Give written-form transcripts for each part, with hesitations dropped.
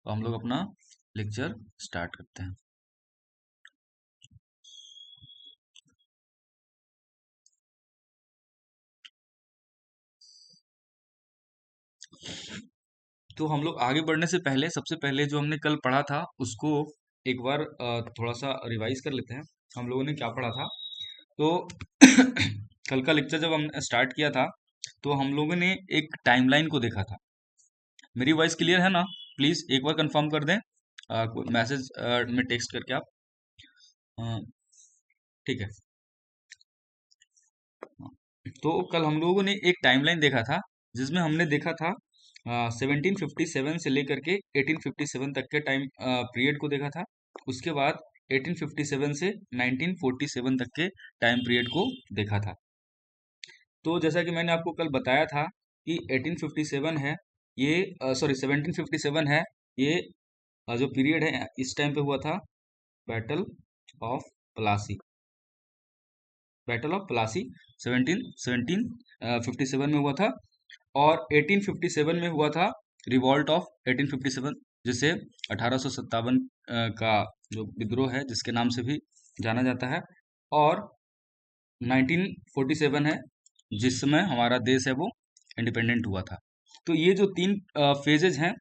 तो हम लोग अपना लेक्चर स्टार्ट करते हैं। तो हम लोग आगे बढ़ने से पहले सबसे पहले जो हमने कल पढ़ा था उसको एक बार थोड़ा सा रिवाइज कर लेते हैं। हम लोगों ने क्या पढ़ा था? तो कल का लेक्चर जब हमने स्टार्ट किया था तो हम लोगों ने एक टाइमलाइन को देखा था। मेरी वॉइस क्लियर है ना? प्लीज एक बार कंफर्म कर दें मैसेज में टेक्स्ट करके आप। अ, ठीक है। तो कल हम लोगों ने एक टाइमलाइन देखा था जिसमें हमने देखा था 1757 से लेकर के 1857 तक के टाइम पीरियड को देखा था। उसके बाद 1857 से 1947 तक के टाइम पीरियड को देखा था। तो जैसा कि मैंने आपको कल बताया था कि 1857 है ये, सॉरी 1757 है ये, जो पीरियड है इस टाइम पे हुआ था battle of Plassey. Battle of Plassey 1757 में हुआ था। और 1857 में हुआ था रिवॉल्ट ऑफ 1857, जिसे 1857 का जो विद्रोह है जिसके नाम से भी जाना जाता है। और 1947 है जिस समय हमारा देश है वो इंडिपेंडेंट हुआ था। तो ये जो तीन फेजेज हैं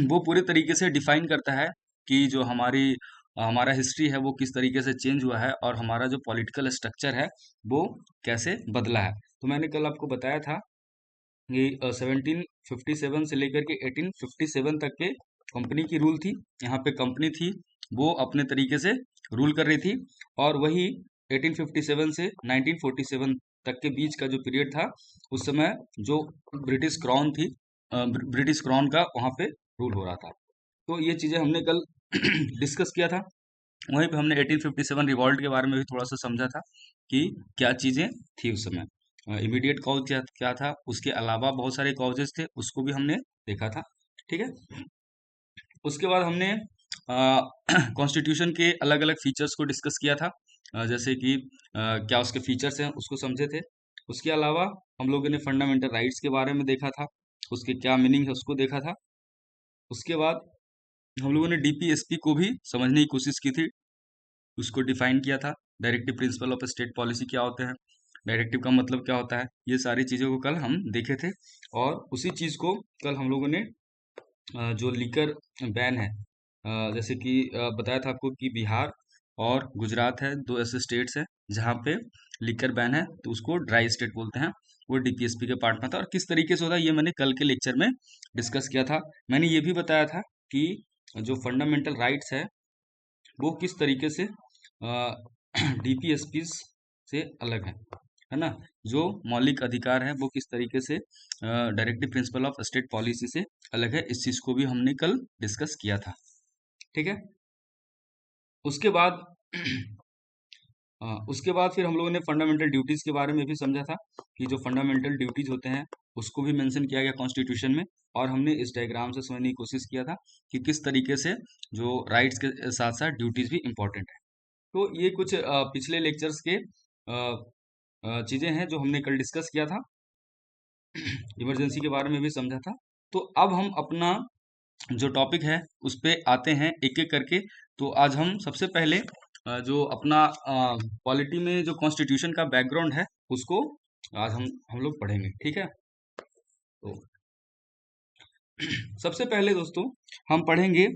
वो पूरे तरीके से डिफाइन करता है कि जो हमारा हिस्ट्री है वो किस तरीके से चेंज हुआ है और हमारा जो पॉलिटिकल स्ट्रक्चर है वो कैसे बदला है। तो मैंने कल आपको बताया था ये 1757 से लेकर के 1857 तक के कंपनी की रूल थी। यहाँ पे कंपनी थी वो अपने तरीके से रूल कर रही थी। और वही 1857 से 1947 तक के बीच का जो पीरियड था उस समय जो ब्रिटिश क्राउन थी, ब्रिटिश क्राउन का वहाँ पे रूल हो रहा था। तो ये चीज़ें हमने कल डिस्कस किया था। वहीं पे हमने 1857 रिवॉल्ट के बारे में भी थोड़ा सा समझा था कि क्या चीज़ें थी उस समय। इमीडिएट कॉज क्या क्या था, उसके अलावा बहुत सारे कॉजेज थे उसको भी हमने देखा था। ठीक है। उसके बाद हमने कॉन्स्टिट्यूशन के अलग अलग फीचर्स को डिस्कस किया था। जैसे कि क्या उसके फीचर्स हैं उसको समझे थे। उसके अलावा हम लोगों ने फंडामेंटल राइट्स के बारे में देखा था, उसके क्या मीनिंग है उसको देखा था। उसके बाद हम लोगों ने डीपीएसपी को भी समझने की कोशिश की थी, उसको डिफाइन किया था। Directive principle of state policy क्या होते हैं, डायरेक्टिव का मतलब क्या होता है, ये सारी चीज़ों को कल हम देखे थे। और उसी चीज़ को कल हम लोगों ने जो लीकर बैन है, जैसे कि बताया था आपको कि बिहार और गुजरात है दो ऐसे स्टेट्स हैं जहाँ पे लीकर बैन है, तो उसको ड्राई स्टेट बोलते हैं। वो डीपीएसपी के पार्ट में था और किस तरीके से होता है ये मैंने कल के लेक्चर में डिस्कस किया था। मैंने ये भी बताया था कि जो फंडामेंटल राइट्स है वो किस तरीके से डीपीएसपी से अलग है ना। जो मौलिक अधिकार है वो किस तरीके से directive principle of state policy से अलग है, इस चीज को भी हमने कल डिस्कस किया था। ठीक है। उसके बाद उसके बाद फिर हम लोगों ने फंडामेंटल ड्यूटीज के बारे में भी समझा था कि जो फंडामेंटल ड्यूटीज होते हैं उसको भी मेंशन किया गया कॉन्स्टिट्यूशन में। और हमने इस डायग्राम से समझने की कोशिश किया था कि किस तरीके से जो राइट्स के साथ साथ ड्यूटीज भी इंपॉर्टेंट है। तो ये कुछ पिछले लेक्चर्स के चीजें हैं जो हमने कल डिस्कस किया था। इमरजेंसी के बारे में भी समझा था। तो अब हम अपना जो टॉपिक है उस पे आते हैं एक एक करके। तो आज हम सबसे पहले जो अपना पॉलिटी में जो कॉन्स्टिट्यूशन का बैकग्राउंड है उसको आज हम लोग पढ़ेंगे। ठीक है। तो सबसे पहले दोस्तों हम पढ़ेंगे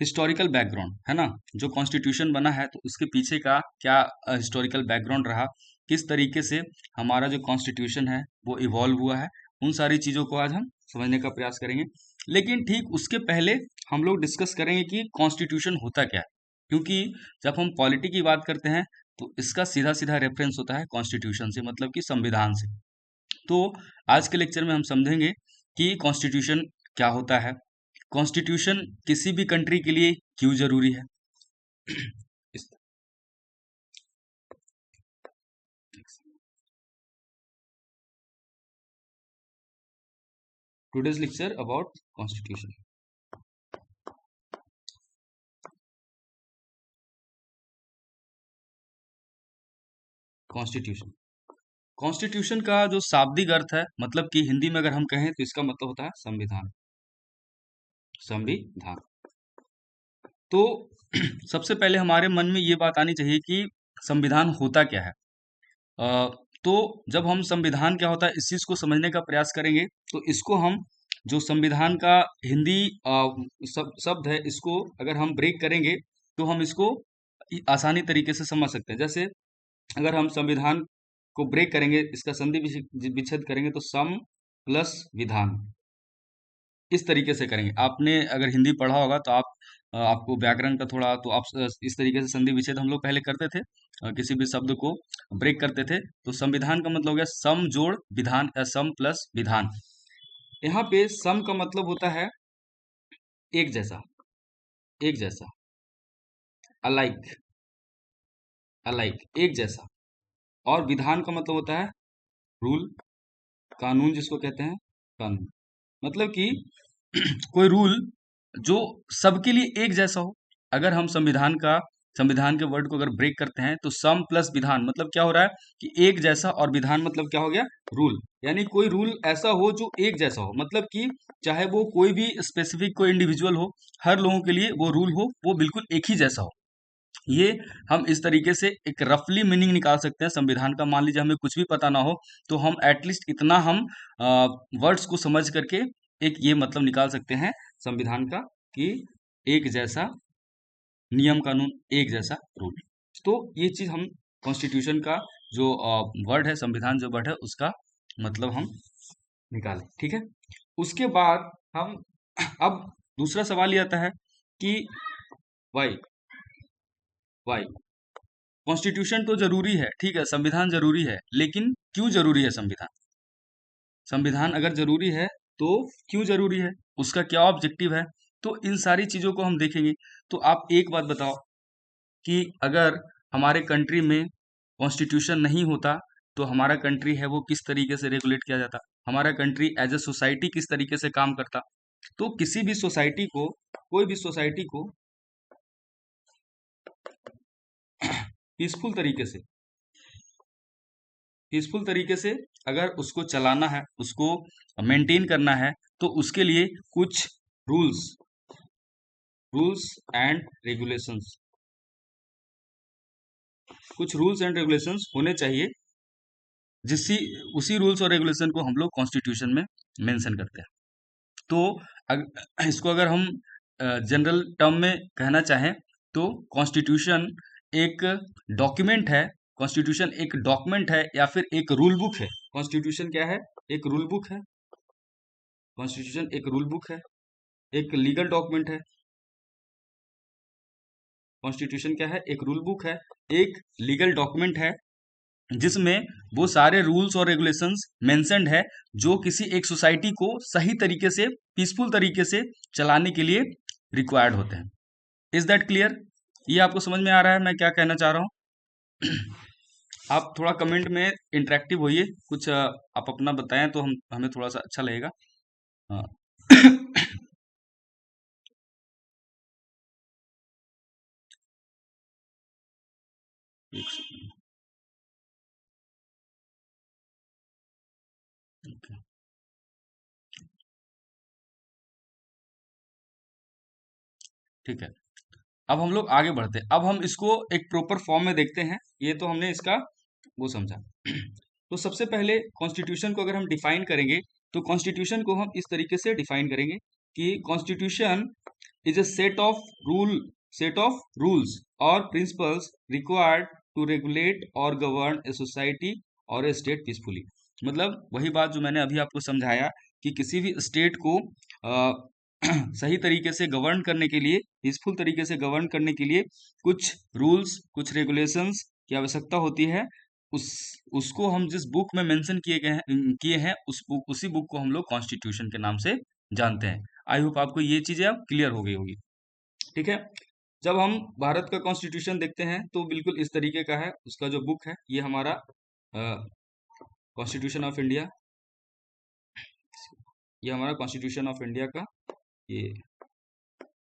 हिस्टोरिकल बैकग्राउंड, है ना। जो कॉन्स्टिट्यूशन बना है तो उसके पीछे का क्या हिस्टोरिकल बैकग्राउंड रहा, किस तरीके से हमारा जो कॉन्स्टिट्यूशन है वो इवॉल्व हुआ है, उन सारी चीज़ों को आज हम समझने का प्रयास करेंगे। लेकिन ठीक उसके पहले हम लोग डिस्कस करेंगे कि कॉन्स्टिट्यूशन होता क्या है। क्योंकि जब हम पॉलिटी की बात करते हैं तो इसका सीधा सीधा रेफरेंस होता है कॉन्स्टिट्यूशन से, मतलब कि संविधान से। तो आज के लेक्चर में हम समझेंगे कि कॉन्स्टिट्यूशन क्या होता है, कॉन्स्टिट्यूशन किसी भी कंट्री के लिए क्यों जरूरी है। Today's lecture about constitution. Constitution constitution का जो शाब्दिक अर्थ है, मतलब कि हिंदी में अगर हम कहें तो इसका मतलब होता है संविधान। संविधान। तो सबसे पहले हमारे मन में ये बात आनी चाहिए कि संविधान होता क्या है। अ, तो जब हम संविधान क्या होता है इस चीज को समझने का प्रयास करेंगे, तो इसको हम जो संविधान का हिंदी शब्द है, इसको अगर हम ब्रेक करेंगे तो हम इसको आसानी तरीके से समझ सकते हैं। जैसे अगर हम संविधान को ब्रेक करेंगे, इसका संधि विच्छेद करेंगे, तो सम प्लस विधान, इस तरीके से करेंगे। आपने अगर हिंदी पढ़ा होगा तो आपको व्याकरण का थोड़ा, तो आप इस तरीके से संधि विच्छेद हम लोग पहले करते थे, किसी भी शब्द को ब्रेक करते थे। तो संविधान का मतलब हो गया सम जोड़ विधान, या सम प्लस विधान। यहाँ पे सम का मतलब होता है एक जैसा, एक जैसा, अलाइक, अलाइक, एक जैसा। और विधान का मतलब होता है रूल, कानून जिसको कहते हैं, कानून। मतलब कि कोई रूल जो सबके लिए एक जैसा हो। अगर हम संविधान के वर्ड को अगर ब्रेक करते हैं, तो सम प्लस विधान मतलब क्या हो रहा है कि एक जैसा, और विधान मतलब क्या हो गया, रूल। यानी कोई रूल ऐसा हो जो एक जैसा हो, मतलब कि चाहे वो कोई भी स्पेसिफिक कोई इंडिविजुअल हो, हर लोगों के लिए वो रूल हो, वो बिल्कुल एक ही जैसा हो। ये हम इस तरीके से एक रफली मीनिंग निकाल सकते हैं संविधान का। मान लीजिए हमें कुछ भी पता ना हो, तो हम एटलीस्ट इतना हम वर्ड्स को समझ करके एक ये मतलब निकाल सकते हैं संविधान का, कि एक जैसा नियम कानून, एक जैसा रूल। तो ये चीज हम कॉन्स्टिट्यूशन का जो वर्ड है, संविधान जो वर्ड है, उसका मतलब हम निकालें, ठीक है। उसके बाद हम अब दूसरा सवाल ये आता है कि वाई, वाई कॉन्स्टिट्यूशन तो जरूरी है, ठीक है, संविधान जरूरी है, लेकिन क्यों जरूरी है संविधान? संविधान अगर जरूरी है तो क्यों जरूरी है, उसका क्या ऑब्जेक्टिव है? तो इन सारी चीजों को हम देखेंगे। तो आप एक बात बताओ कि अगर हमारे कंट्री में कॉन्स्टिट्यूशन नहीं होता, तो हमारा कंट्री है वो किस तरीके से रेगुलेट किया जाता, हमारा कंट्री एज ए सोसाइटी किस तरीके से काम करता? तो किसी भी सोसाइटी को, कोई भी सोसाइटी को पीसफुल तरीके से, पीसफुल तरीके से अगर उसको चलाना है, उसको मेंटेन करना है, तो उसके लिए कुछ रूल्स, रूल्स एंड रेगुलेशंस, कुछ रूल्स एंड रेगुलेशंस होने चाहिए, जिससी उसी रूल्स और रेगुलेशन को हम लोग कॉन्स्टिट्यूशन में मेंशन करते हैं। तो इसको अगर हम जनरल टर्म में कहना चाहें, तो कॉन्स्टिट्यूशन एक डॉक्यूमेंट है, कॉन्स्टिट्यूशन एक डॉक्यूमेंट है, या फिर एक रूल बुक है। कॉन्स्टिट्यूशन क्या है? एक रूल बुक है। कॉन्स्टिट्यूशन एक रूल बुक है, एक लीगल डॉक्यूमेंट है। कॉन्स्टिट्यूशन क्या है? एक रूल बुक है, एक लीगल डॉक्यूमेंट है, जिसमें वो सारे रूल्स और रेगुलेशंस मेंशन्ड है, जो किसी एक सोसाइटी को सही तरीके से, पीसफुल तरीके से चलाने के लिए रिक्वायर्ड होते हैं। Is that clear? ये आपको समझ में आ रहा है मैं क्या कहना चाह रहा हूँ? आप थोड़ा कमेंट में इंटरेक्टिव होइए, कुछ आप अपना बताएं तो हम हमें थोड़ा सा अच्छा लगेगा। हाँ। एक सेकंड। ओके, ठीक है। अब हम लोग आगे बढ़ते हैं, अब हम इसको एक प्रॉपर फॉर्म में देखते हैं। ये तो हमने इसका वो समझा। तो सबसे पहले कॉन्स्टिट्यूशन को अगर हम डिफाइन करेंगे, तो कॉन्स्टिट्यूशन को हम इस तरीके से डिफाइन करेंगे कि constitution is a set of rules or principles required to regulate or govern a society or a state peacefully। मतलब वही बात जो मैंने अभी आपको समझाया, कि किसी भी स्टेट को सही तरीके से गवर्न करने के लिए, पीसफुल तरीके से गवर्न करने के लिए कुछ रूल्स, कुछ रेगुलेशंस की आवश्यकता होती है। उस उसको हम जिस बुक में मेंशन किए हैं उसी बुक को हम लोग कॉन्स्टिट्यूशन के नाम से जानते हैं। आई होप आपको ये चीजें अब क्लियर हो गई होगी, ठीक है। जब हम भारत का कॉन्स्टिट्यूशन देखते हैं, तो बिल्कुल इस तरीके का है। उसका जो बुक है, ये हमारा कॉन्स्टिट्यूशन ऑफ इंडिया, ये हमारा कॉन्स्टिट्यूशन ऑफ इंडिया का ये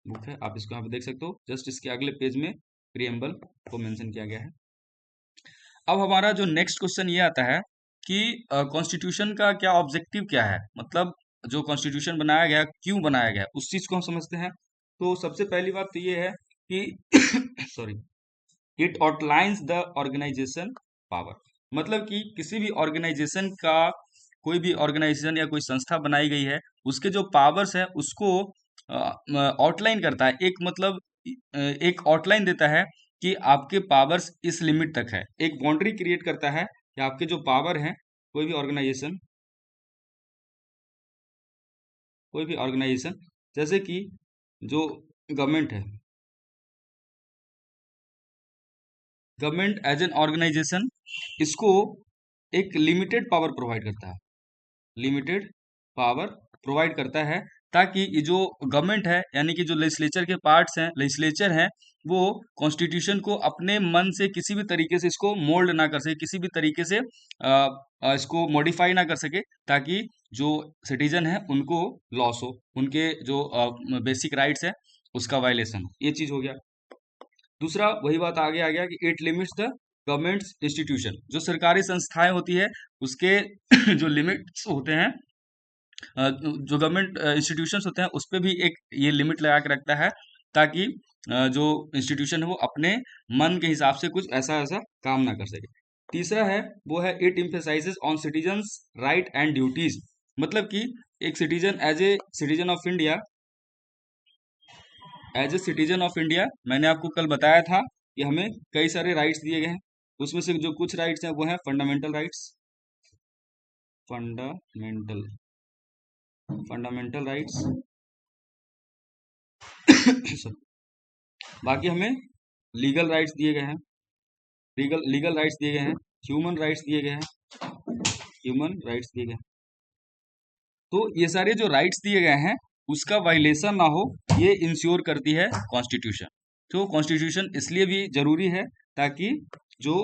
बुक है। आप इसको यहाँ पे देख सकते हो। जस्ट इसके अगले पेज में प्रियम्बल को मेंशन किया गया है। अब हमारा जो नेक्स्ट क्वेश्चन ये आता है कि कॉन्स्टिट्यूशन का क्या ऑब्जेक्टिव क्या है, मतलब जो कॉन्स्टिट्यूशन बनाया गया, क्यों बनाया गया, उस चीज को हम समझते हैं। तो सबसे पहली बात तो ये है कि sorry, it outlines the organization power. मतलब कि किसी भी ऑर्गेनाइजेशन का, कोई भी ऑर्गेनाइजेशन या कोई संस्था बनाई गई है, उसके जो पावर्स है उसको आउटलाइन करता है। एक मतलब एक आउटलाइन देता है कि आपके पावर्स इस लिमिट तक है, एक बाउंड्री क्रिएट करता है कि आपके जो पावर हैं, कोई भी ऑर्गेनाइजेशन, कोई भी ऑर्गेनाइजेशन जैसे कि जो गवर्नमेंट है, गवर्नमेंट एज एन ऑर्गेनाइजेशन इसको एक लिमिटेड पावर प्रोवाइड करता है, लिमिटेड पावर प्रोवाइड करता है, ताकि ये जो गवर्नमेंट है यानी कि जो लेजिस्लेचर के पार्ट्स हैं, लेजिस्लेचर हैं, वो कॉन्स्टिट्यूशन को अपने मन से किसी भी तरीके से इसको मोल्ड ना कर सके, किसी भी तरीके से इसको मॉडिफाई ना कर सके, ताकि जो सिटीजन है उनको लॉस हो, उनके जो बेसिक राइट्स है उसका वायलेशन हो। ये चीज हो गया। दूसरा वही बात आगे आ गया कि it limits the government institution, जो सरकारी संस्थाएं होती है उसके जो लिमिट्स होते हैं, जो गवर्नमेंट इंस्टीट्यूशंस होते हैं उस पे भी एक ये लिमिट लगा के रखता है, ताकि जो इंस्टीट्यूशन है वो अपने मन के हिसाब से कुछ ऐसा ऐसा काम ना कर सके। तीसरा है वो है it emphasizes on citizens right and duties. मतलब कि एक citizen, as a citizen of India, मैंने आपको कल बताया था कि हमें कई सारे राइट्स दिए गए हैं, उसमें से जो कुछ राइट्स हैं वो हैं fundamental rights, fundamental fundamental rights बाकी हमें लीगल राइट्स दिए गए हैं, लीगल लीगल राइट्स दिए गए हैं, ह्यूमन राइट्स दिए गए हैं, ह्यूमन राइट्स दिए गए हैं। तो ये सारे जो राइट्स दिए गए हैं उसका वायलेशन ना हो, ये इंश्योर करती है कॉन्स्टिट्यूशन। तो कॉन्स्टिट्यूशन इसलिए भी जरूरी है ताकि जो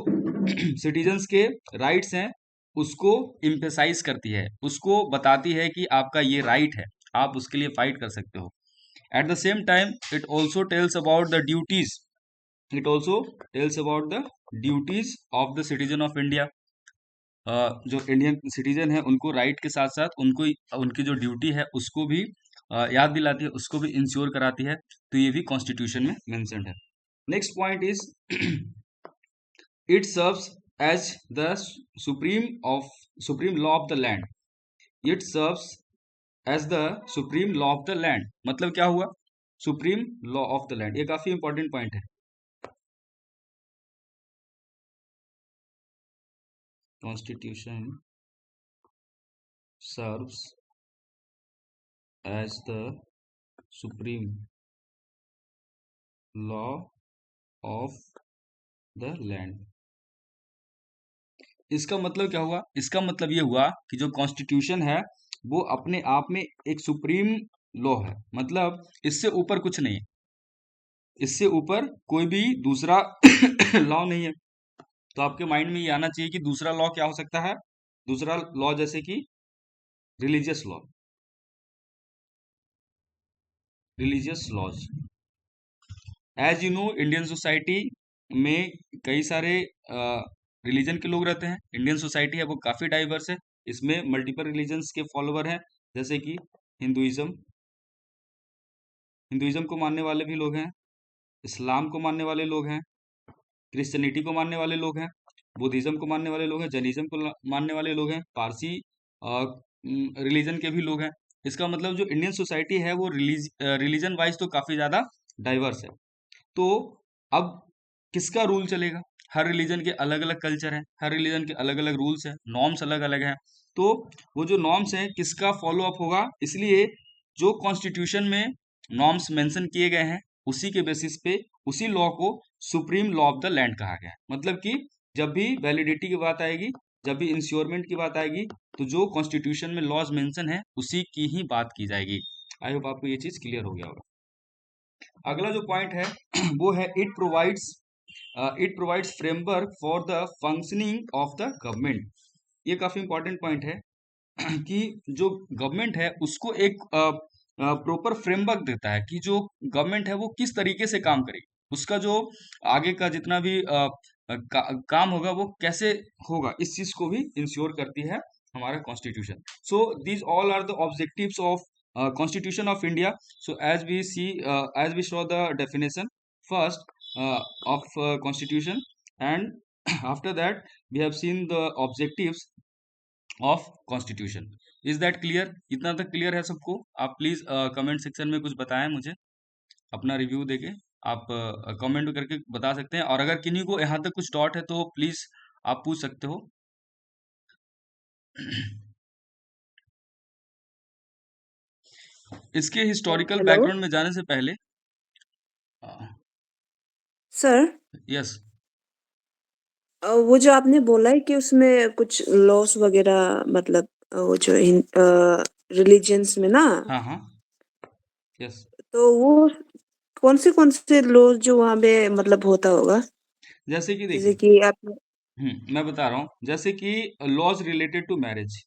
सिटीजन्स के राइट्स हैं उसको इम्फेसाइज करती है, उसको बताती है कि आपका ये राइट है, आप उसके लिए फाइट कर सकते हो। At the same time it also tells about the duties, it also tells about the duties of the citizen of India. जो इंडियन सिटीजन है उनको राइट के साथ साथ उनको उनकी जो ड्यूटी है उसको भी याद दिलाती है, उसको भी इंश्योर कराती है। तो ये भी कॉन्स्टिट्यूशन में मेंशन्ड है। Next point is it serves as the supreme law of the land. It serves as the supreme law of the land. मतलब क्या हुआ, supreme law of the land, ये काफी इंपॉर्टेंट पॉइंट है। Constitution serves as the supreme law of the land. इसका मतलब क्या हुआ, इसका मतलब ये हुआ कि जो कॉन्स्टिट्यूशन है वो अपने आप में एक सुप्रीम लॉ है, मतलब इससे ऊपर कुछ नहीं है, इससे ऊपर कोई भी दूसरा लॉ नहीं है। तो आपके माइंड में ये आना चाहिए कि दूसरा लॉ क्या हो सकता है, दूसरा लॉ जैसे कि religious law, religious laws. As you know Indian society में कई सारे रिलीजन के लोग रहते हैं। इंडियन सोसाइटी है वो काफ़ी डाइवर्स है, इसमें मल्टीपल रिलीजन्स के फॉलोवर हैं, जैसे कि हिंदुइज्म, हिंदुइज्म को मानने वाले भी लोग हैं, इस्लाम को मानने वाले लोग हैं, क्रिश्चियनिटी को मानने वाले लोग हैं, बुद्धिज्म को मानने वाले लोग हैं, जैनिज्म को मानने वाले लोग हैं, पारसी रिलीजन के भी लोग हैं। इसका मतलब जो इंडियन सोसाइटी है वो रिलीजन वाइज तो काफ़ी ज़्यादा डाइवर्स है। तो अब किसका रूल चलेगा, हर रिलीजन के अलग अलग कल्चर हैं, हर रिलीजन के अलग अलग रूल्स हैं, नॉर्म्स अलग अलग हैं। तो वो जो नॉर्म्स हैं किसका फॉलो अप होगा, इसलिए जो कॉन्स्टिट्यूशन में नॉर्म्स मेंशन किए गए हैं उसी के बेसिस पे उसी लॉ को supreme law of the land कहा गया है। मतलब कि जब भी वैलिडिटी की बात आएगी, जब भी इंश्योरमेंट की बात आएगी, तो जो कॉन्स्टिट्यूशन में लॉज मेंशन है उसी की ही बात की जाएगी। आई होप आपको ये चीज क्लियर हो गया होगा। अगला जो पॉइंट है वो है it provides framework for the functioning of the government. ये काफी इंपॉर्टेंट पॉइंट है कि जो गवर्नमेंट है उसको एक प्रॉपर फ्रेमवर्क देता है कि जो गवर्नमेंट है वो किस तरीके से काम करेगी, उसका जो आगे का जितना भी काम होगा वो कैसे होगा, इस चीज को भी इंश्योर करती है हमारा constitution. So these all are the objectives of constitution of India. So as we see, as we saw the definition, first of constitution, and after that we have seen the objectives of constitution. Is that clear? इतना तक clear है सबको? आप please comment section में कुछ बताएं मुझे, अपना रिव्यू देके आप कमेंट करके बता सकते हैं, और अगर किन्हीं को यहाँ तक कुछ डाउट है तो प्लीज आप पूछ सकते हो. इसके हिस्टोरिकल हेलो बैकग्राउंड में जाने से पहले, सर। यस, वो जो आपने बोला है कि उसमें कुछ लॉस वगैरह मतलब वो जो रिलीजियंस में ना, हाँ हाँ, यस. तो वो कौन से लॉस जो वहाँ पे मतलब होता होगा, जैसे कि जैसे देखिए, कि आप। मैं बता रहा हूँ, जैसे कि laws related to marriage,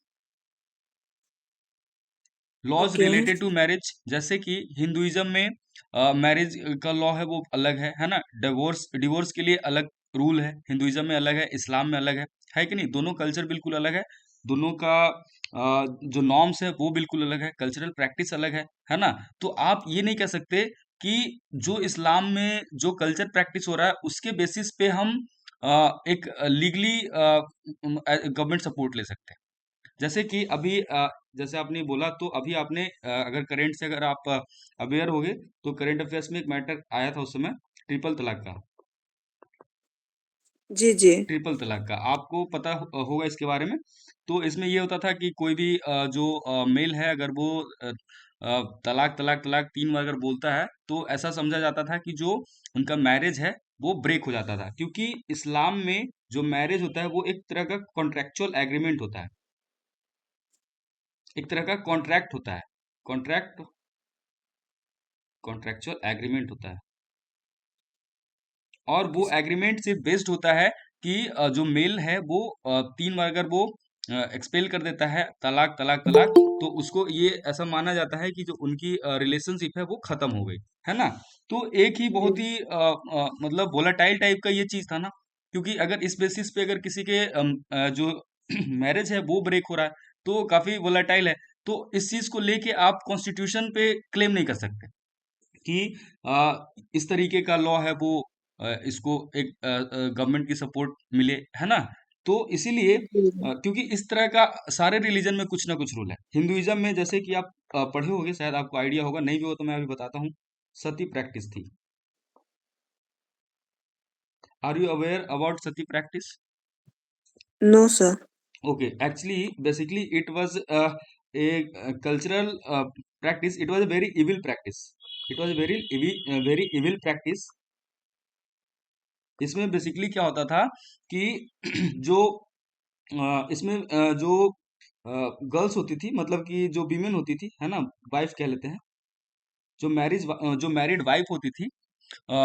laws okay. Related to marriage, जैसे कि हिंदुइज्म में मैरिज का लॉ है ना. डिवोर्स डिवोर्स के लिए अलग रूल है, हिंदुइज्म में अलग है, इस्लाम में अलग है कि नहीं? दोनों कल्चर बिल्कुल अलग है, दोनों का जो नॉर्म्स है वो बिल्कुल अलग है, कल्चरल प्रैक्टिस अलग है ना. तो आप ये नहीं कह सकते कि जो इस्लाम में जो कल्चर प्रैक्टिस हो रहा है उसके बेसिस पे हम एक लीगली गवर्नमेंट सपोर्ट ले सकते हैं. जैसे कि अभी जैसे आपने बोला, तो अभी आपने अगर करंट से अगर आप अवेयर होगे, तो करंट अफेयर्स में एक मैटर आया था उस समय, ट्रिपल तलाक का. जी जी। ट्रिपल तलाक का आपको पता होगा इसके बारे में. तो इसमें ये होता था कि कोई भी जो मेल है, अगर वो तलाक तलाक तलाक 3 बार अगर बोलता है, तो ऐसा समझा जाता था कि जो उनका मैरिज है वो ब्रेक हो जाता था, क्योंकि इस्लाम में जो मैरिज होता है वो एक तरह का कॉन्ट्रेक्चुअल एग्रीमेंट होता है, एक तरह का कॉन्ट्रैक्ट होता है, कॉन्ट्रैक्ट कॉन्ट्रेक्चुअल एग्रीमेंट होता है. और ओके वो सर। एग्रीमेंट से बेस्ड होता है कि जो मेल है वो 3 बार अगर वो एक्सपेल कर देता है, तलाक तलाक तलाक, तो उसको ये ऐसा माना जाता है कि जो उनकी रिलेशनशिप है वो खत्म हो गई, है ना. तो एक ही जी बहुत ही मतलब वोलाटाइल टाइप का ये चीज था ना, क्योंकि अगर इस बेसिस पे अगर किसी के जो मैरिज है वो ब्रेक हो रहा है, तो काफी वोलाटाइल है. तो इस चीज को लेके आप कॉन्स्टिट्यूशन पे क्लेम नहीं कर सकते कि इस तरीके का लॉ है वो इसको एक गवर्नमेंट की सपोर्ट मिले, है ना. तो इसीलिए जी। क्योंकि इस तरह का सारे रिलीजन में कुछ ना कुछ रूल है. हिंदुइज्म में जैसे कि आप पढ़े होंगे, शायद आपको आइडिया होगा, नहीं भी हो तो मैं अभी बताता हूँ. सती प्रैक्टिस थी. Are you aware about sati practice? No sir. Okay, actually basically it was a cultural practice. It was a very evil practice. It was a very evil practice. इसमें बेसिकली क्या होता था कि जो इसमें जो गर्ल्स होती थी, मतलब कि जो वीमेन होती थी, है ना, वाइफ कह लेते हैं, जो मैरिड वाइफ होती थी, अ,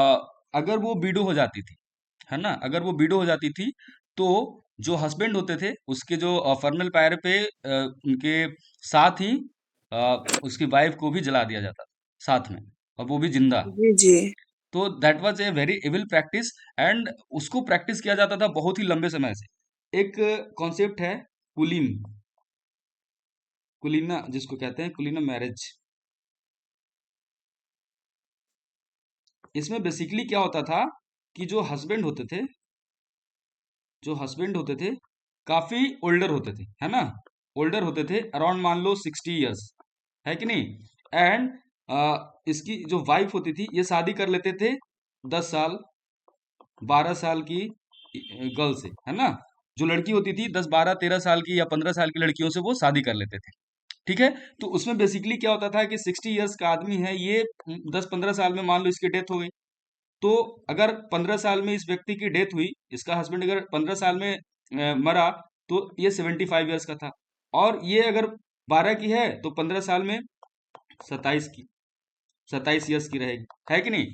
अगर वो विडो हो जाती थी, है ना, अगर वो विडो हो जाती थी, तो जो हस्बैंड होते थे उसके जो फर्नल पैर पे उनके साथ ही उसकी वाइफ को भी जला दिया जाता था साथ में, और वो भी जिंदा. जी जी। तो that was a very evil practice, and उसको प्रैक्टिस किया जाता था बहुत ही लंबे समय से. एक कॉन्सेप्ट है कुलीन, कुलीना जिसको कहते हैं, कुलीना मैरिज. इसमें बेसिकली क्या होता था कि जो हस्बैंड होते थे काफी ओल्डर होते थे, है ना, ओल्डर होते थे, अराउंड मान लो 60 इयर्स, है कि नहीं. एंड इसकी जो वाइफ होती थी ये शादी कर लेते थे 10 साल 12 साल की गर्ल से, है ना. जो लड़की होती थी 10 12 13 साल की या 15 साल की लड़कियों से वो शादी कर लेते थे. ठीक है. तो उसमें बेसिकली क्या होता था कि 60 इयर्स का आदमी है ये, 10 15 साल में मान लो इसकी डेथ हो गई, तो अगर 15 साल में इस व्यक्ति की डेथ हुई, इसका हस्बैंड अगर 15 साल में मरा, तो ये 75 इयर्स का था. और ये अगर 12 की है तो 15 साल में 27 की, 27 इयर्स की रहेगी, है कि नहीं.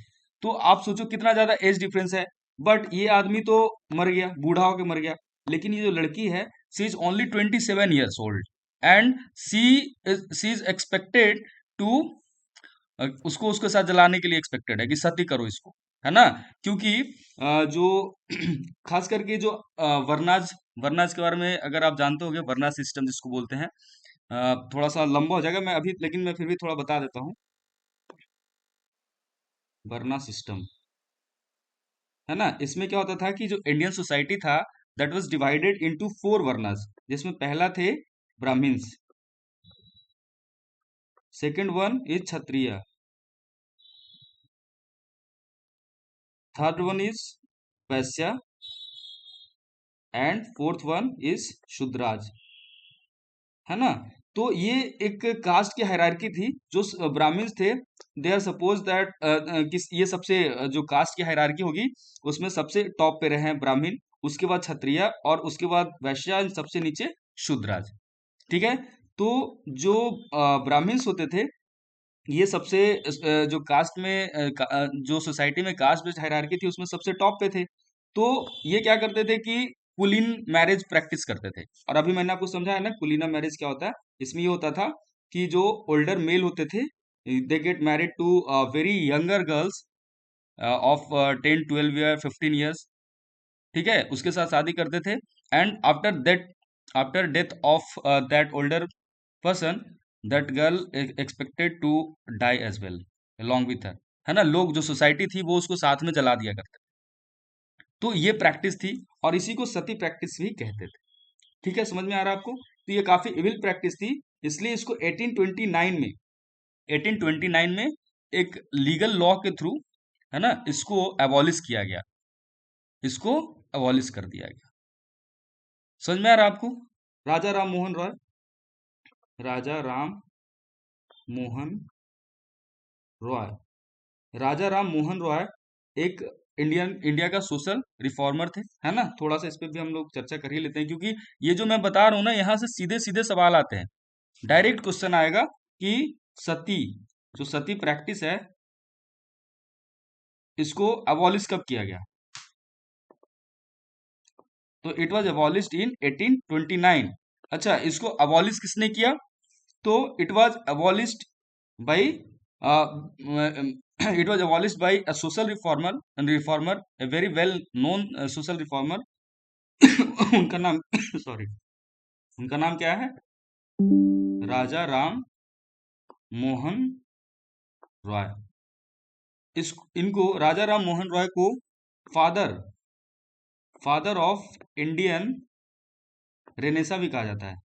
तो आप सोचो कितना ज्यादा एज डिफरेंस है. बट ये आदमी तो मर गया, बूढ़ा होके मर गया, लेकिन ये जो लड़की है, she is only 27 years old, and she she is expected to, उसको उसके साथ जलाने के लिए एक्सपेक्टेड है कि सती करो इसको, है ना. क्योंकि जो खास करके जो वर्नाज वर्नाज के बारे में अगर आप जानते होंगे, वर्नाज सिस्टम जिसको बोलते हैं, थोड़ा सा लंबा हो जाएगा मैं अभी, लेकिन मैं फिर भी थोड़ा बता देता हूँ. वर्ना सिस्टम, है ना। इसमें क्या होता था कि जो इंडियन सोसाइटी था that was divided into 4 varnas, जिसमें पहला थे Brahmins, second one is Kshatriya, third one is Vaishya, and fourth one is Shudras, है ना। तो ये एक कास्ट की हायरार्की थी। जो ब्राह्मण्स थे दे आर सपोज दैट किस ये सबसे जो कास्ट की हायरार्की होगी उसमें सबसे टॉप पे रहे हैं ब्राह्मण, उसके बाद क्षत्रिय, और उसके बाद वैश्य, and सबसे नीचे शूद्राज। ठीक है। तो जो ब्राह्मण्स होते थे ये सबसे जो कास्ट में जो सोसाइटी में कास्ट बेस्ड हायरार्की थी उसमें सबसे टॉप पे थे। तो ये क्या करते थे कि कुलीन मैरिज प्रैक्टिस करते थे। और अभी मैंने आपको समझाया ना कुलीना मैरिज क्या होता है। इसमें ये होता था कि जो ओल्डर मेल होते थे they get married to very younger girls of 10, 12 year, 15 years. ठीक है, उसके साथ शादी करते थे। And after death of that older person, that girl expected to die as well along with her, है ना। लोग जो सोसाइटी थी वो उसको साथ में जला दिया करते। तो ये प्रैक्टिस थी और इसी को सती प्रैक्टिस भी कहते थे। ठीक है, समझ में आ रहा है आपको। तो ये काफी इविल प्रैक्टिस थी, इसलिए इसको 1829 में 1829 में एक लीगल लॉ के थ्रू, है ना, इसको एबॉलिश किया गया, इसको एबॉलिश कर दिया गया। समझ में आ रहा है आपको। राजा राम मोहन रॉय, राजा राम मोहन रॉय, राजा राम मोहन रॉय एक इंडिया का सोशल रिफॉर्मर थे, है ना। थोड़ा सा इस पे भी हम लोग चर्चा कर ही लेते हैं, क्योंकि ये जो मैं बता रहा हूँ ना यहाँ से सीधे सीधे सवाल आते हैं। डायरेक्ट क्वेश्चन आएगा कि सती, जो सती प्रैक्टिस है इसको अबॉलिश कब किया गया। तो इट वाज अबॉलिश्ड इन 1829। अच्छा, इसको अबॉलिश किसने किया। तो it was abolished by it was abolished by a social reformer, a very well known social reformer. उनका नाम सॉरी, उनका नाम क्या है, राजा राम मोहन रॉय। इस इनको राजा राम मोहन रॉय को father father of Indian Renaissance भी कहा जाता है।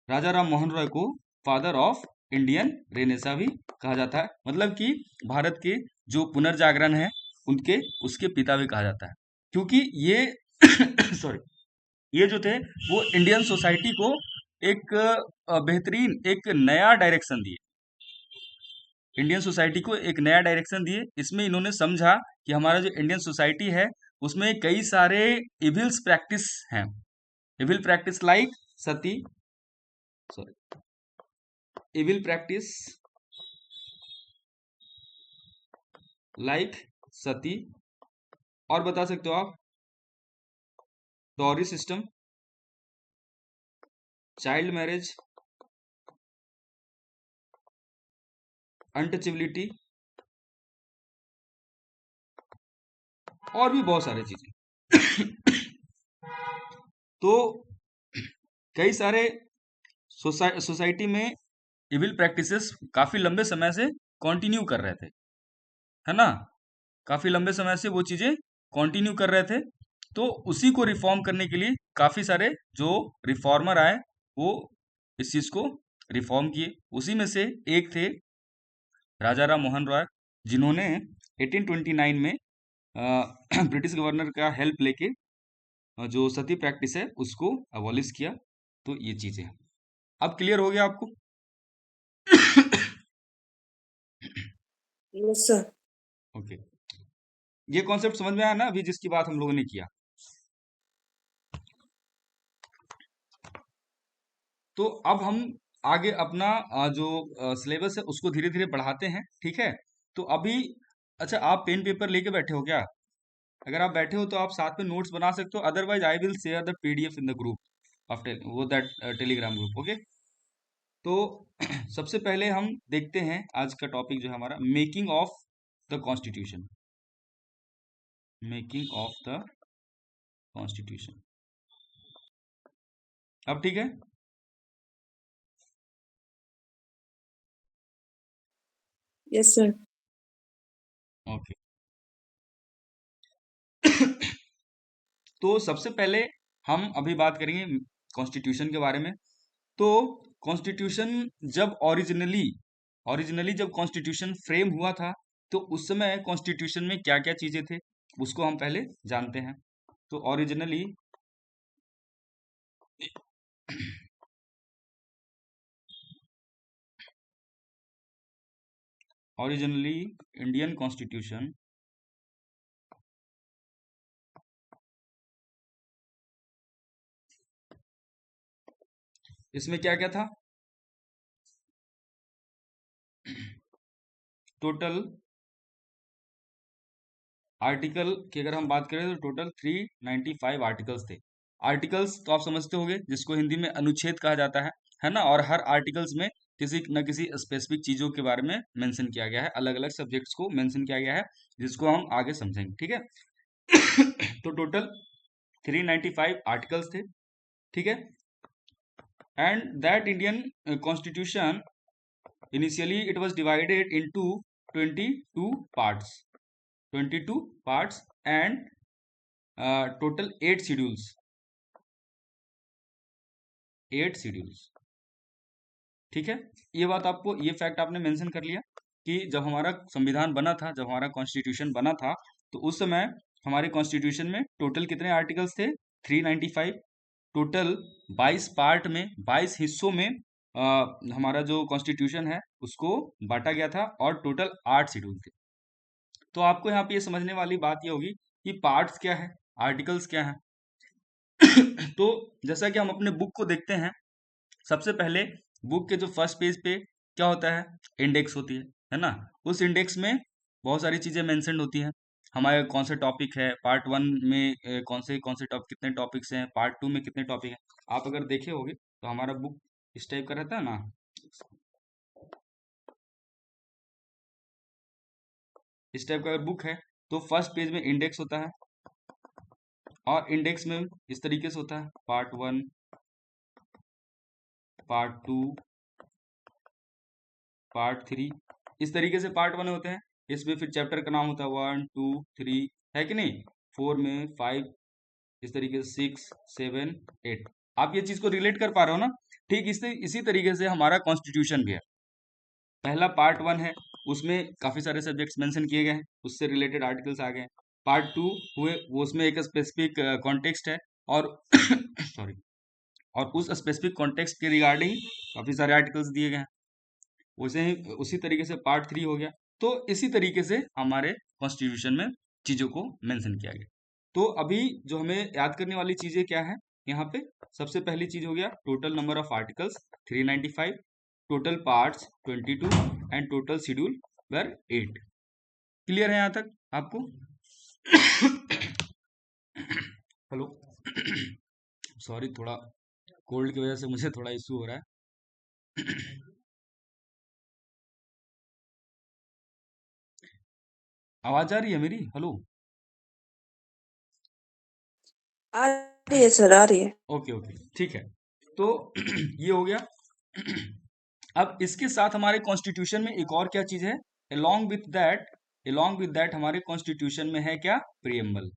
राजा राम मोहन रॉय को फादर ऑफ इंडियन रेनेसा भी कहा जाता है, मतलब कि भारत के जो पुनर्जागरण है उनके उसके पिता भी कहा जाता है, क्योंकि ये सॉरी, ये जो थे वो इंडियन सोसाइटी को एक बेहतरीन एक नया डायरेक्शन दिए, इंडियन सोसाइटी को एक नया डायरेक्शन दिए। इसमें इन्होंने समझा कि हमारा जो इंडियन सोसाइटी है उसमें कई सारे इविल्स प्रैक्टिस हैं, evil practice like sati, sorry, evil practice like sati, और बता सकते हो आप dowry system, child marriage, untouchability, और भी बहुत सारी चीजें। तो कई सारे सोसाइटी में इविल प्रैक्टिसेस काफी लंबे समय से कंटिन्यू कर रहे थे, है ना। काफी लंबे समय से वो चीजें कंटिन्यू कर रहे थे। तो उसी को रिफॉर्म करने के लिए काफी सारे जो रिफॉर्मर आए वो इस चीज को रिफॉर्म किए। उसी में से एक थे राजा राम मोहन रॉय, जिन्होंने 1829 में ब्रिटिश गवर्नर का हेल्प लेके जो सती प्रैक्टिस है उसको अबॉलिश किया। तो ये चीजें अब क्लियर हो गया आपको। Yes sir. ओके, ये कॉन्सेप्ट समझ में आया ना अभी जिसकी बात हम लोगों ने किया। तो अब हम आगे अपना जो सिलेबस है उसको धीरे धीरे बढ़ाते हैं, ठीक है। तो अभी, अच्छा, आप पेन पेपर लेके बैठे हो क्या। अगर आप बैठे हो तो आप साथ में नोट्स बना सकते हो, otherwise I will share the PDF in the group of वो दैट टेलीग्राम ग्रुप, ओके। तो सबसे पहले हम देखते हैं आज का टॉपिक जो है हमारा making of the constitution, making of the constitution. अब ठीक है। Yes sir. ओके। तो सबसे पहले हम अभी बात करेंगे कॉन्स्टिट्यूशन के बारे में। तो कॉन्स्टिट्यूशन जब ओरिजिनली ओरिजिनली जब कॉन्स्टिट्यूशन फ्रेम हुआ था, तो उस समय कॉन्स्टिट्यूशन में क्या क्या चीजें थे उसको हम पहले जानते हैं। तो ओरिजिनली ओरिजिनली इंडियन कॉन्स्टिट्यूशन इसमें क्या क्या था? टोटल आर्टिकल की अगर हम बात करें तो टोटल 395 आर्टिकल्स थे। आर्टिकल्स तो आप समझते होंगे, जिसको हिंदी में अनुच्छेद कहा जाता है ना। और हर आर्टिकल्स में किसी न किसी स्पेसिफिक चीजों के बारे में मेंशन किया गया है, अलग अलग सब्जेक्ट्स को मेंशन किया गया है, जिसको हम आगे समझेंगे, ठीक है। तो टोटल 395 आर्टिकल्स थे, ठीक है। And that Indian constitution initially it was divided into 22 parts, 22 parts and total 8 schedules, 8 schedules, ठीक है। ये बात आपको, ये फैक्ट आपने मेंशन कर लिया कि जब हमारा संविधान बना था, जब हमारा कॉन्स्टिट्यूशन बना था, तो उस समय हमारे कॉन्स्टिट्यूशन में टोटल कितने आर्टिकल्स थे? 395। टोटल 22 पार्ट में, 22 हिस्सों में हमारा जो कॉन्स्टिट्यूशन है उसको बांटा गया था, और टोटल 8 शेड्यूल थे। तो आपको यहाँ पे ये समझने वाली बात ये होगी कि पार्ट्स क्या है, आर्टिकल्स क्या है। तो जैसा कि हम अपने बुक को देखते हैं, सबसे पहले बुक के जो फर्स्ट पेज पे क्या होता है? इंडेक्स होती है ना। उस इंडेक्स में बहुत सारी चीजें मेंशन होती हैं, हमारे कौन से टॉपिक है, पार्ट वन में कौन से टॉपिक, कितने टॉपिक्स हैं, पार्ट टू में कितने टॉपिक हैं। आप अगर देखे होगे तो हमारा बुक इस टाइप का रहता है ना, इस टाइप का अगर बुक है तो फर्स्ट पेज में इंडेक्स होता है, और इंडेक्स में इस तरीके से होता है, part one, part two, part three, इस तरीके से पार्ट वन होते हैं। इसमें फिर चैप्टर का नाम होता है वन टू थ्री, है कि नहीं। फोर में फाइव, इस तरीके से सिक्स सेवन एट। आप ये चीज को रिलेट कर पा रहे हो ना? ठीक इसी तरीके से हमारा कॉन्स्टिट्यूशन भी है। पहला पार्ट वन है, उसमें काफी सारे सब्जेक्ट्स मेंशन किए गए हैं, उससे रिलेटेड आर्टिकल्स आ गए हैं। पार्ट टू हुए, वो उसमें एक स्पेसिफिक कॉन्टेक्स्ट है, और सॉरी, और उस स्पेसिफिक कॉन्टेक्स्ट के रिगार्डिंग काफी सारे आर्टिकल्स दिए गए हैं। उसे ही उसी तरीके से पार्ट थ्री हो गया। तो इसी तरीके से हमारे कॉन्स्टिट्यूशन में चीजों को मेंशन किया गया। तो अभी जो हमें याद करने वाली चीजें क्या है यहाँ पे? सबसे पहली चीज हो गया total number of articles 395, total parts 22 and total schedule were 8। Clear है यहाँ तक आपको? हेलो। सॉरी, थोड़ा कोल्ड की वजह से मुझे थोड़ा इशू हो रहा है। आवाज आ रही है मेरी? हेलो। आ रही है सर, आ रही है। ओके ओके, ठीक है। तो ये हो गया। अब इसके साथ हमारे कॉन्स्टिट्यूशन में एक और क्या चीज है? Along with that, along with that हमारे कॉन्स्टिट्यूशन में है क्या? प्रियम्बल।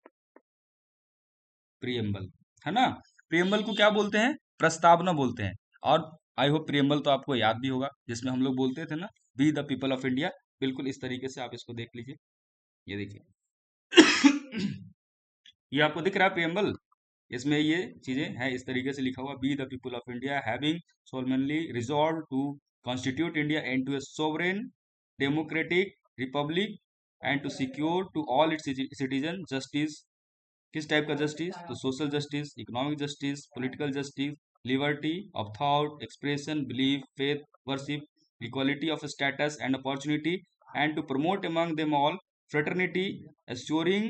प्रियम्बल, है ना। प्रियम्बल को क्या बोलते हैं? प्रस्तावना बोलते हैं। और आई होप प्रियम्बल तो आपको याद भी होगा, जिसमें हम लोग बोलते थे ना, B the people of India. बिल्कुल इस तरीके से आप इसको देख लीजिए, ये देखिए। ये आपको दिख रहा है प्रियम्बल? इसमें ये चीजें हैं, इस तरीके से लिखा हुआ, we the people of India having solemnly resolved to constitute India into a sovereign democratic republic and to secure to all its citizen justice। किस टाइप का जस्टिस? तो social justice, economic justice, political justice, liberty of thought, expression, belief, faith, worship, equality of status and opportunity, and to promote among them all fraternity, assuring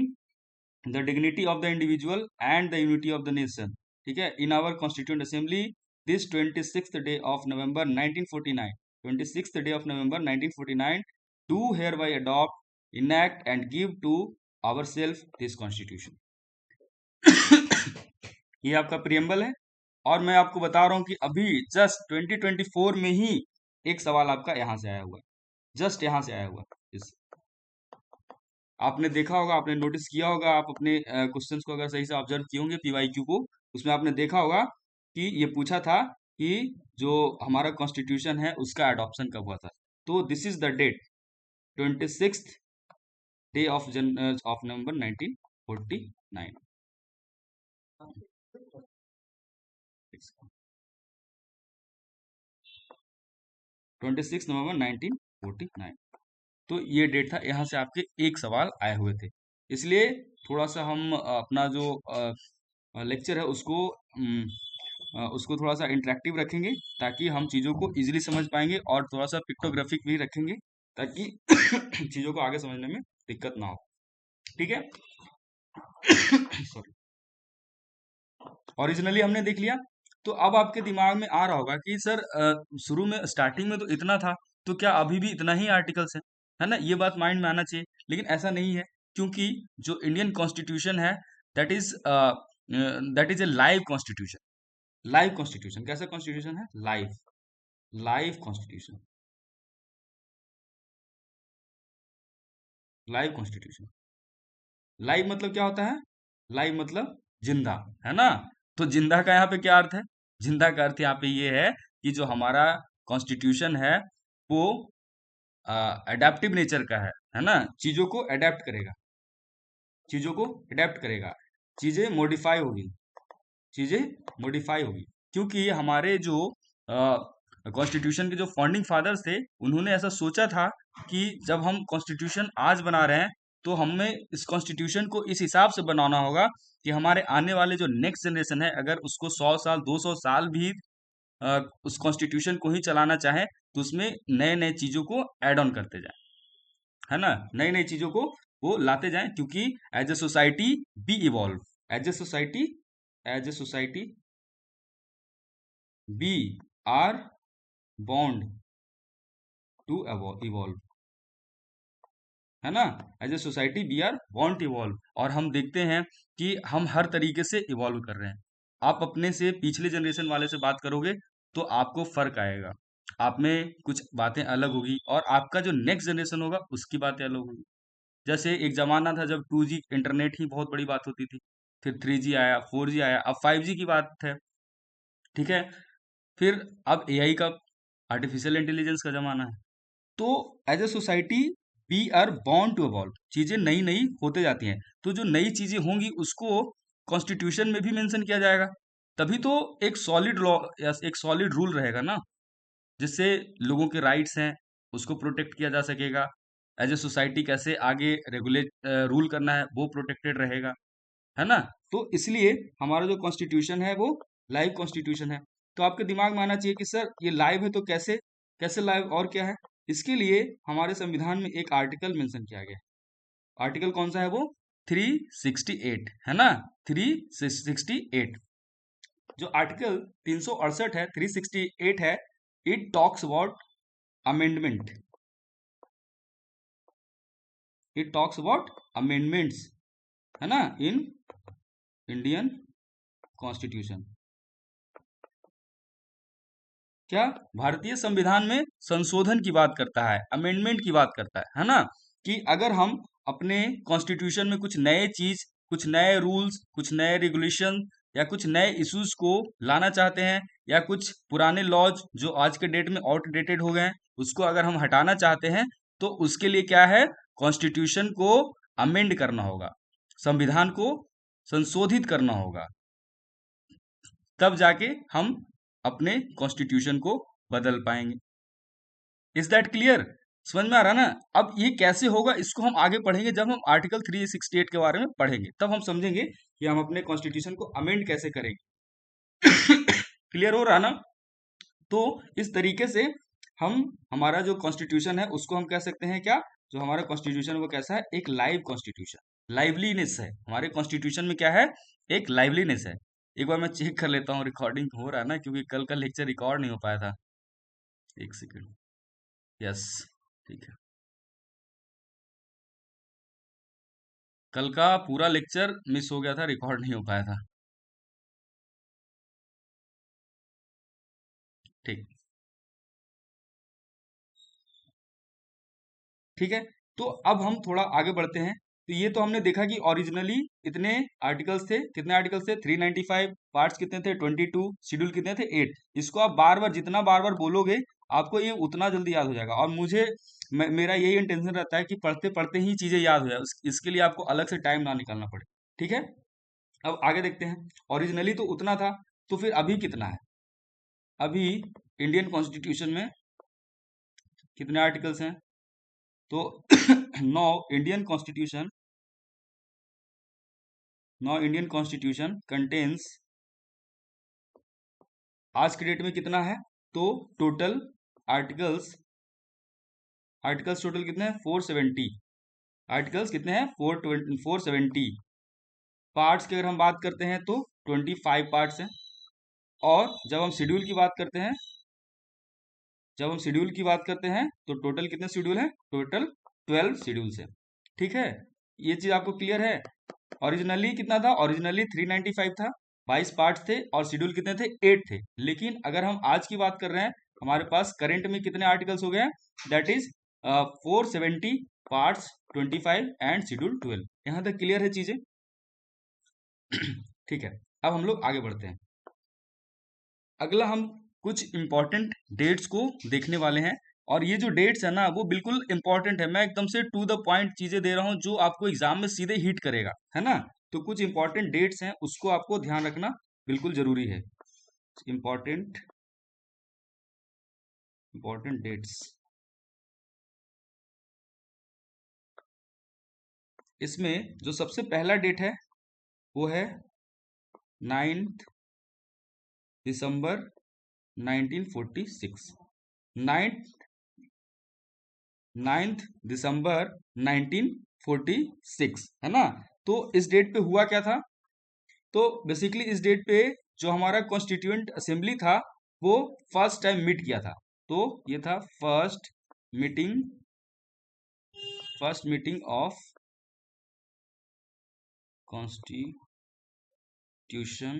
the dignity of the individual and the unity of the nation। ठीक है। In our constituent assembly this 26th day of November 1949, 26th day of November 1949 do hereby adopt, enact and give to ourselves this constitution। ये आपका preamble है। और मैं आपको बता रहा हूं कि अभी जस्ट 2024 में ही एक सवाल आपका यहां से आया हुआ है, जस्ट यहां से आया हुआ है। आपने देखा होगा, आपने नोटिस किया होगा, आप अपने क्वेश्चंस को अगर सही से ऑब्जर्व किए होंगे पीवाईक्यू को, उसमें आपने देखा होगा कि ये पूछा था कि जो हमारा कॉन्स्टिट्यूशन है उसका एडॉप्शन कब हुआ था। तो this is the date, 26th day of November 1949। 26 November 1949। तो ये डेट था, यहाँ से आपके एक सवाल आए हुए थे। इसलिए थोड़ा सा हम अपना जो लेक्चर है उसको थोड़ा सा इंटरेक्टिव रखेंगे, ताकि हम चीज़ों को इजीली समझ पाएंगे, और थोड़ा सा पिक्टोग्राफिक भी रखेंगे, ताकि चीज़ों को आगे समझने में दिक्कत ना हो। ठीक है। सॉरी। ओरिजिनली हमने देख लिया। तो अब आपके दिमाग में आ रहा होगा कि सर शुरू में स्टार्टिंग में तो इतना था, तो क्या अभी भी इतना ही आर्टिकल्स है ना? ये बात माइंड में आना चाहिए, लेकिन ऐसा नहीं है, क्योंकि जो इंडियन कॉन्स्टिट्यूशन है, that is that is a live constitution. Live constitution कैसा कॉन्स्टिट्यूशन है? Live. Live constitution. Live constitution. Live मतलब क्या होता है? लाइव मतलब जिंदा, है ना? तो जिंदा का यहाँ पे क्या अर्थ है? जिंदा का अर्थ यहाँ पे ये है कि जो हमारा कॉन्स्टिट्यूशन है वो अडेप्टिव नेचर का है ना? चीजों को अडेप्ट करेगा, चीजों को अडेप्ट करेगा, चीजें मॉडिफाई होगी, चीजें मॉडिफाई होगी। क्योंकि हमारे जो कॉन्स्टिट्यूशन के जो फाउंडिंग फादर्स थे, उन्होंने ऐसा सोचा था कि जब हम कॉन्स्टिट्यूशन आज बना रहे हैं, तो हमें इस कॉन्स्टिट्यूशन को इस हिसाब से बनाना होगा कि हमारे आने वाले जो नेक्स्ट जनरेशन है, अगर उसको 100 साल 200 साल भी उस कॉन्स्टिट्यूशन को ही चलाना चाहे, तो उसमें नए नए चीजों को ऐड ऑन करते जाए, है ना? नई नई चीजों को वो लाते जाएं, क्योंकि as a society we evolve, as a society, as a society we are bound to evolve, है ना? As a society we are bound to evolve. और हम देखते हैं कि हम हर तरीके से इवॉल्व कर रहे हैं। आप अपने से पिछले जनरेशन वाले से बात करोगे, तो आपको फर्क आएगा, आप में कुछ बातें अलग होगी, और आपका जो नेक्स्ट जनरेशन होगा उसकी बातें अलग होगी। जैसे एक जमाना था जब 2G इंटरनेट ही बहुत बड़ी बात होती थी, फिर 3G आया, 4G आया, अब 5G की बात है। ठीक है। फिर अब AI का, आर्टिफिशियल इंटेलिजेंस का जमाना है। तो as a society we are born to evolve, चीजें नई नई होते जाती हैं। तो जो नई चीजें होंगी उसको कॉन्स्टिट्यूशन में भी मेंशन किया जाएगा, तभी तो एक सॉलिड लॉ या एक सॉलिड रूल रहेगा ना, जिससे लोगों के राइट्स हैं उसको प्रोटेक्ट किया जा सकेगा। एज ए सोसाइटी कैसे आगे रेगुलेट रूल करना है वो प्रोटेक्टेड रहेगा, है ना? तो इसलिए हमारा जो कॉन्स्टिट्यूशन है वो लाइव कॉन्स्टिट्यूशन है। तो आपके दिमाग में आना चाहिए कि सर ये लाइव है तो कैसे, कैसे लाइव, और क्या है? इसके लिए हमारे संविधान में एक आर्टिकल मेंशन किया गया है। आर्टिकल कौन सा है वो? 368, है ना? 368। जो आर्टिकल 368 है, 368 है, it talks about amendment, it talks about amendments, है ना, इन इंडियन कॉन्स्टिट्यूशन। क्या? भारतीय संविधान में संशोधन की बात करता है, अमेंडमेंट की बात करता है ना? कि अगर हम अपने कॉन्स्टिट्यूशन में कुछ नए चीज, कुछ नए रूल्स, कुछ नए रेगुलेशन, या कुछ नए इश्यूज को लाना चाहते हैं, या कुछ पुराने लॉज जो आज के डेट में आउटडेटेड हो गए हैं उसको अगर हम हटाना चाहते हैं, तो उसके लिए क्या है? कॉन्स्टिट्यूशन को अमेंड करना होगा, संविधान को संशोधित करना होगा, तब जाके हम अपने कॉन्स्टिट्यूशन को बदल पाएंगे। Is that clear? समझ में आ रहा ना? अब ये कैसे होगा इसको हम आगे पढ़ेंगे, जब हम आर्टिकल 368 के बारे में पढ़ेंगे तब हम समझेंगे कि हम अपने कॉन्स्टिट्यूशन को अमेंड कैसे करेंगे। क्लियर हो रहा ना? तो इस तरीके से हम, हमारा जो कॉन्स्टिट्यूशन है उसको हम कह सकते हैं क्या? जो हमारा कॉन्स्टिट्यूशन वो कैसा है? एक लाइव कॉन्स्टिट्यूशन, लाइवलीनेस है हमारे कॉन्स्टिट्यूशन में। क्या है? एक लाइवलीनेस है। एक बार मैं चेक कर लेता हूँ रिकॉर्डिंग हो रहा है ना, क्योंकि कल का लेक्चर रिकॉर्ड नहीं हो पाया था। एक सेकंड। यस, ठीक है। कल का पूरा लेक्चर मिस हो गया था, रिकॉर्ड नहीं हो पाया था। ठीक, ठीक है। तो अब हम थोड़ा आगे बढ़ते हैं। तो ये तो हमने देखा कि ओरिजिनली इतने आर्टिकल्स थे, कितने आर्टिकल्स थे 395, पार्ट्स कितने थे 22, शेड्यूल कितने थे 8। इसको आप बार बार जितना बार बार बोलोगे आपको ये उतना जल्दी याद हो जाएगा। और मेरा यही इंटेंशन रहता है कि पढ़ते पढ़ते ही चीजें याद हो जाए, इसके लिए आपको अलग से टाइम ना निकालना पड़े। ठीक है, अब आगे देखते हैं। ओरिजिनली तो उतना था, तो फिर अभी कितना है? अभी इंडियन कॉन्स्टिट्यूशन में कितने आर्टिकल्स हैं? तो now Indian constitution now Indian constitution contains, आज की डेट में कितना है? तो टोटल आर्टिकल्स, टोटल कितने हैं? 470। आर्टिकल्स कितने हैं? 470। पार्ट्स की अगर हम बात करते हैं तो 25 पार्ट्स हैं। और जब हम शेड्यूल की बात करते हैं, तो टोटल कितने शेड्यूल हैं? टोटल 12 शेड्यूल्स हैं। ठीक है, ये चीज आपको क्लियर है? ओरिजिनली कितना था? ओरिजिनली 395 था, 22 पार्ट्स थे, और शेड्यूल कितने थे? 8 थे। लेकिन अगर हम आज की बात कर रहे हैं, हमारे पास करंट में कितने आर्टिकल्स हो गए हैं? That is 470 parts, 25 and schedule 12। यहां तक क्लियर है चीजें? ठीक है, अब हम लोग आगे बढ़ते हैं। अगला हम कुछ इंपॉर्टेंट डेट्स को देखने वाले हैं। और ये जो डेट्स है ना, वो बिल्कुल इंपॉर्टेंट है। मैं एकदम से टू द पॉइंट चीजें दे रहा हूँ जो आपको एग्जाम में सीधे हिट करेगा, है ना? तो कुछ इंपॉर्टेंट डेट्स हैं, उसको आपको ध्यान रखना बिल्कुल जरूरी है। इंपॉर्टेंट डेट्स, इसमें जो सबसे पहला डेट है वो है 9 दिसंबर 1946। 9 दिसंबर 1946, है ना? तो इस डेट पे हुआ क्या था? तो बेसिकली इस डेट पे जो हमारा कॉन्स्टिट्यूएंट असेंबली था, वो फर्स्ट टाइम मीट किया था। तो ये था meeting first meeting of constitution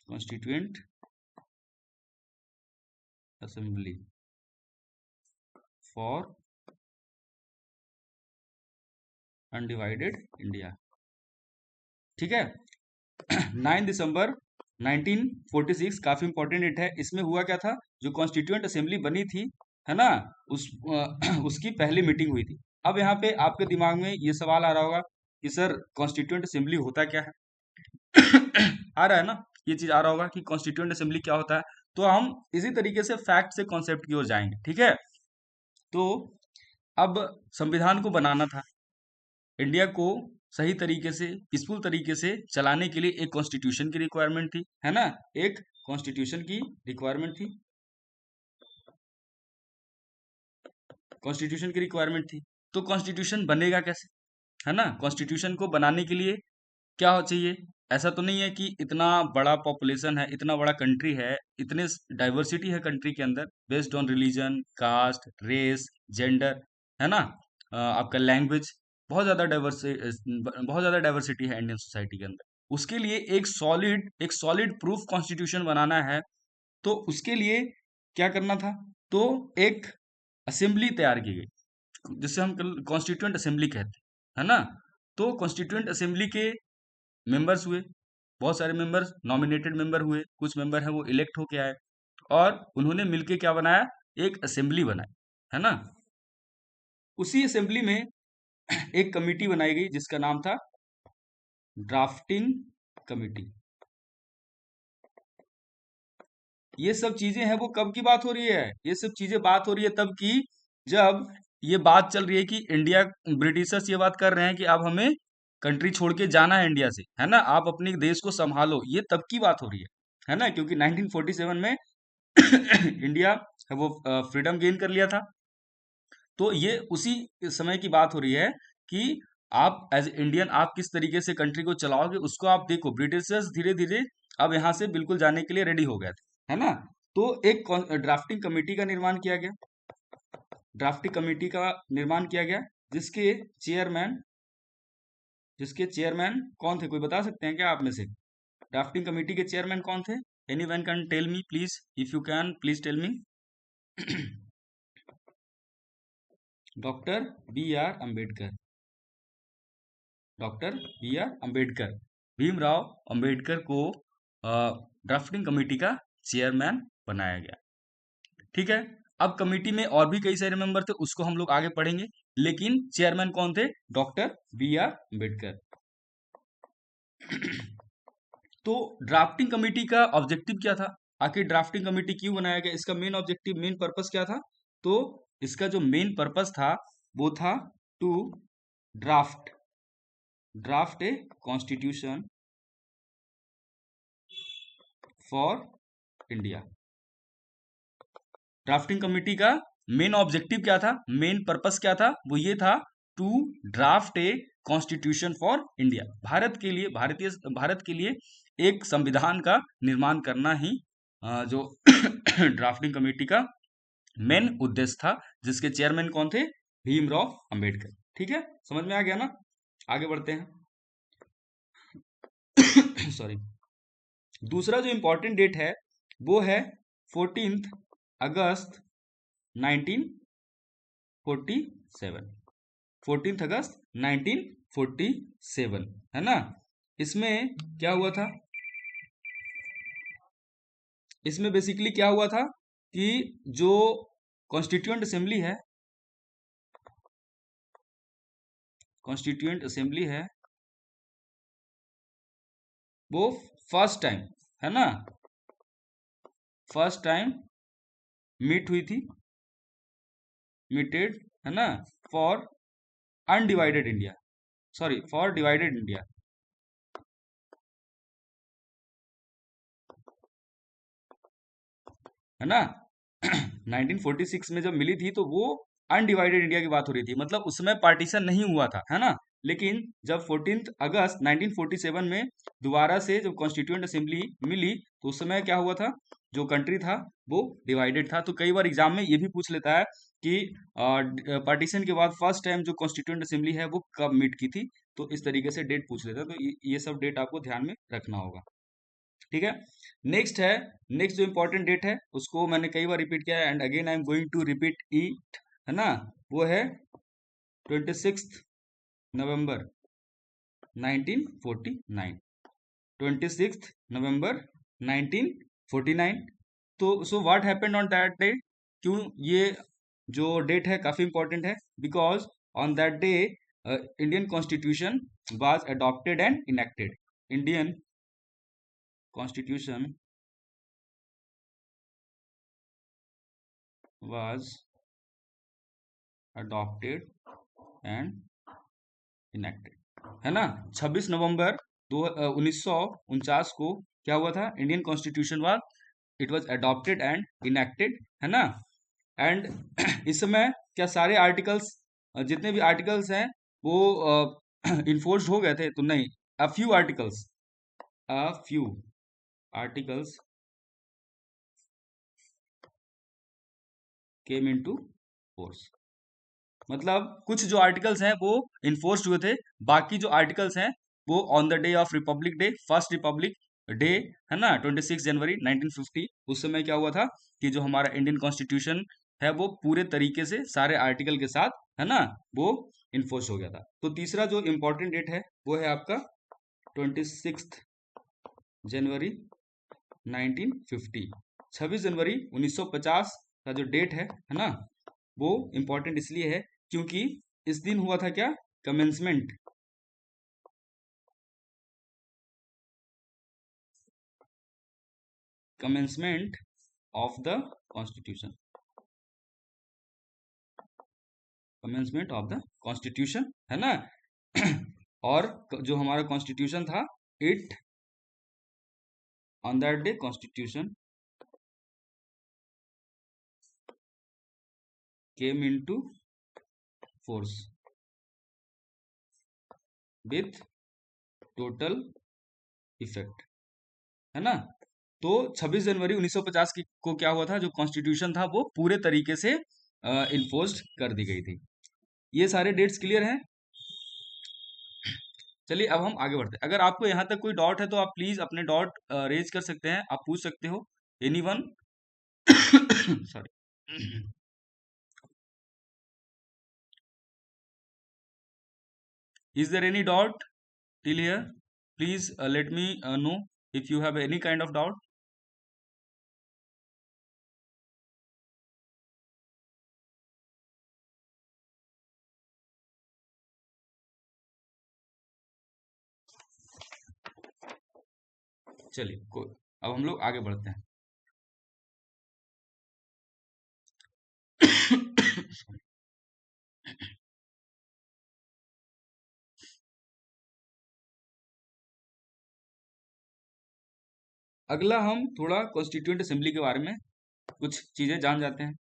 constituent assembly for undivided India. ठीक है, 9 दिसंबर 1946 काफी इंपॉर्टेंट डेट है। इसमें हुआ क्या था? जो कॉन्स्टिट्यूएंट असेंबली बनी थी, है ना, उसकी पहली मीटिंग हुई थी। अब यहाँ पे आपके दिमाग में ये सवाल आ रहा होगा कि सर कॉन्स्टिट्यूएंट असेंबली होता क्या है? आ रहा है ना? ये चीज आ रहा होगा कि कॉन्स्टिट्यूएंट असेंबली क्या होता है। तो हम इसी तरीके से फैक्ट से कॉन्सेप्ट की ओर जाएंगे। ठीक है, तो अब संविधान को बनाना था, इंडिया को सही तरीके से, पीसफुल तरीके से चलाने के लिए एक कॉन्स्टिट्यूशन की रिक्वायरमेंट थी, है ना? एक कॉन्स्टिट्यूशन की रिक्वायरमेंट थी, कॉन्स्टिट्यूशन की रिक्वायरमेंट थी। तो कॉन्स्टिट्यूशन बनेगा कैसे, है ना? कॉन्स्टिट्यूशन को बनाने के लिए क्या हो चाहिए? ऐसा तो नहीं है कि इतना बड़ा पॉपुलेशन है, इतना बड़ा कंट्री है, इतने डाइवर्सिटी है कंट्री के अंदर, based on religion, caste, race, gender, है ना? आपका लैंग्वेज, बहुत ज्यादा डाइवर्सिटी है इंडियन सोसाइटी के अंदर। उसके लिए एक सॉलिड प्रूफ कॉन्स्टिट्यूशन बनाना है। तो उसके लिए क्या करना था? तो एक असेंबली तैयार की गई, जिसे हम कॉन्स्टिट्यूएंट असेंबली कहते हैं, है ना? तो कॉन्स्टिट्यूएंट असेंबली के मेंबर्स हुए, बहुत सारे मेंबर्स नॉमिनेटेड मेंबर हुए, कुछ मेंबर है वो इलेक्ट होके आए, और उन्होंने मिलके क्या बनाया? एक असेंबली बनाई, है ना? उसी असेंबली में एक कमिटी बनाई गई जिसका नाम था ड्राफ्टिंग कमिटी। ये सब चीजें हैं वो कब की बात हो रही है? ये सब चीजें बात हो रही है तब की, जब ये बात चल रही है कि इंडिया, ब्रिटिशर्स ये बात कर रहे हैं कि अब हमें कंट्री छोड़ के जाना है इंडिया से, है ना? आप अपने देश को संभालो, ये तब की बात हो रही है ना? क्योंकि 1947 में इंडिया है वो फ्रीडम गेन कर लिया था। तो ये उसी समय की बात हो रही है कि आप एज इंडियन आप किस तरीके से कंट्री को चलाओगे, उसको आप देखो। ब्रिटिशर्स धीरे धीरे अब यहाँ से बिल्कुल जाने के लिए रेडी हो गए थे, है ना? तो एक ड्राफ्टिंग कमेटी का निर्माण किया गया, ड्राफ्टिंग कमेटी का निर्माण किया गया, जिसके चेयरमैन कौन थे? कोई बता सकते हैं क्या आप में से? ड्राफ्टिंग कमेटी के चेयरमैन कौन थे? Any one can tell me please, if you can please tell me. Doctor B R Ambedkar. Doctor B R Ambedkar, Bhimrao Ambedkar को ड्राफ्टिंग कमेटी का चेयरमैन बनाया गया। ठीक है। अब कमेटी में और भी कई सारे मेंबर थे, उसको हम लोग आगे पढ़ेंगे, लेकिन चेयरमैन कौन थे? Doctor B R Ambedkar. तो ड्राफ्टिंग कमेटी का ऑब्जेक्टिव क्या था? आखिर ड्राफ्टिंग कमेटी क्यों बनाया गया? इसका मेन ऑब्जेक्टिव, मेन पर्पस क्या था? तो इसका जो मेन पर्पस था वो था to draft draft a constitution for India. Drafting committee का मेन ऑब्जेक्टिव क्या था, मेन पर्पस क्या था? वो ये था to draft a constitution for India. Bharat के लिए, भारत के लिए एक संविधान का निर्माण करना ही जो ड्राफ्टिंग कमेटी का मेन उद्देश्य था, जिसके चेयरमैन कौन थे? भीमराव अंबेडकर। ठीक है, समझ में आ गया ना? आगे बढ़ते हैं। सॉरी। दूसरा जो इंपॉर्टेंट डेट है वो है 14 अगस्त 1947। 14 अगस्त 1947, है ना? इसमें क्या हुआ था? इसमें बेसिकली क्या हुआ था कि जो कॉन्स्टिट्यूएंट असेंबली है, कॉन्स्टिट्यूएंट असेंबली है वो फर्स्ट टाइम, है ना, फर्स्ट टाइम मीट हुई थी, मीटेड, है ना, for undivided India, sorry for divided India. है ना? 1946 में जब मिली थी तो वो अनडिवाइडेड इंडिया की बात हो रही थी, मतलब उसमें पार्टीशन नहीं हुआ था, है ना? लेकिन जब 14 अगस्त 1947 में दोबारा से जब कॉन्स्टिट्यूएंट असेंबली मिली तो उस समय क्या हुआ था? जो कंट्री था वो डिवाइडेड था। तो कई बार एग्जाम में ये भी पूछ लेता है कि पार्टीशन के बाद फर्स्ट टाइम जो कॉन्स्टिट्यूएंट असेंबली है वो कब मीट की थी। तो इस तरीके से डेट पूछ लेता है, तो ये सब डेट आपको ध्यान में रखना होगा। ठीक है। नेक्स्ट है, नेक्स्ट जो इंपॉर्टेंट डेट है उसको मैंने कई बार रिपीट किया है and again I am going to repeat it, है ना? वो है 26 नवंबर 1949। 26 नवंबर 1949। तो so what happened on that day? क्यों ये जो डेट है काफी इंपॉर्टेंट है? Because on that day Indian constitution was adopted and enacted. Indian constitution was adopted and enacted, है ना? 26 नवंबर 1949 को क्या हुआ था? Indian constitution was, it was adopted and enacted, है ना? एंड इस समय क्या सारे आर्टिकल्स, जितने भी आर्टिकल्स हैं वो इन्फोर्स्ड हो गए थे? तो नहीं, a few articles, a few articles came into force. मतलब कुछ जो आर्टिकल्स हैं वो इन्फोर्स्ड हुए थे, बाकी जो आर्टिकल्स हैं वो on the day of Republic day, first Republic day, है ना, 26 जनवरी 1950, उस समय क्या हुआ था कि जो हमारा इंडियन कॉन्स्टिट्यूशन है वो पूरे तरीके से सारे आर्टिकल के साथ, है ना, वो इन्फोर्स हो गया था। तो तीसरा जो इम्पोर्टेंट डेट है वो है आपका 26 जनवरी 1950। 26 जनवरी 1950 का जो डेट है ना, वो इंपॉर्टेंट इसलिए है क्योंकि इस दिन हुआ था क्या? Commencement, commencement of the constitution, commencement of the constitution, है ना? और जो हमारा कॉन्स्टिट्यूशन था, it on that day constitution came into force with total effect, है ना? तो 26 जनवरी 1950 को क्या हुआ था? जो कॉन्स्टिट्यूशन था वो पूरे तरीके से इन्फोर्स्ड कर दी गई थी। ये सारे डेट्स क्लियर हैं? चलिए अब हम आगे बढ़ते हैं। अगर आपको यहाँ तक कोई डाउट है तो आप प्लीज अपने डाउट रेज कर सकते हैं, आप पूछ सकते हो, anyone. Sorry. Is there any doubt till here? Please let me know if you have any kind of doubt. चलिए कोई, अब हम लोग आगे बढ़ते हैं। अगला हम थोड़ा कॉन्स्टिट्यूएंट असेंबली के बारे में कुछ चीजें जान जाते हैं।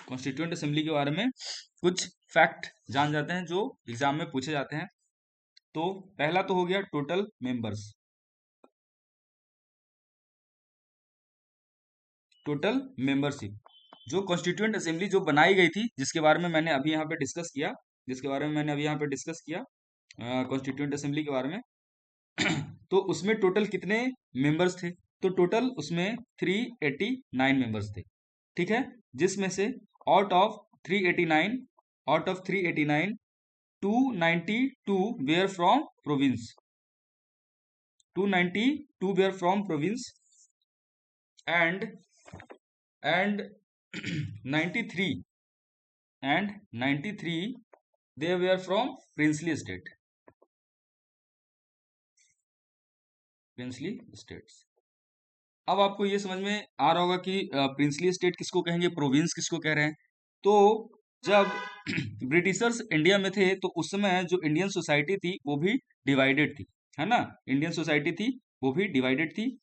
कॉन्स्टिट्यूएंट असेंबली के बारे में कुछ फैक्ट जान जाते हैं जो एग्जाम में पूछे जाते हैं। तो पहला तो हो गया टोटल मेंबर्स। टोटल मेंबरशिप, जो कॉन्स्टिट्यूएंट असेंबली जो बनाई गई थी, जिसके बारे में मैंने अभी यहाँ पे डिस्कस किया, कॉन्स्टिट्यूएंट असेंबली के बारे में तो उसमें टोटल कितने मेंबर्स थे? तो टोटल उसमें 389 मेंबर्स थे, ठीक है। जिसमें से out of 389 292 were from province, 292 were from province and 93 they were from princely states। अब आपको ये समझ में आ रहा होगा कि प्रिंसली स्टेट किसको कहेंगे, प्रोविंस किसको कह रहे हैं। तो जब ब्रिटिशर्स इंडिया में थे तो उस समय जो इंडियन सोसाइटी थी वो भी डिवाइडेड थी, है ना। इंडियन सोसाइटी थी वो भी डिवाइडेड थी।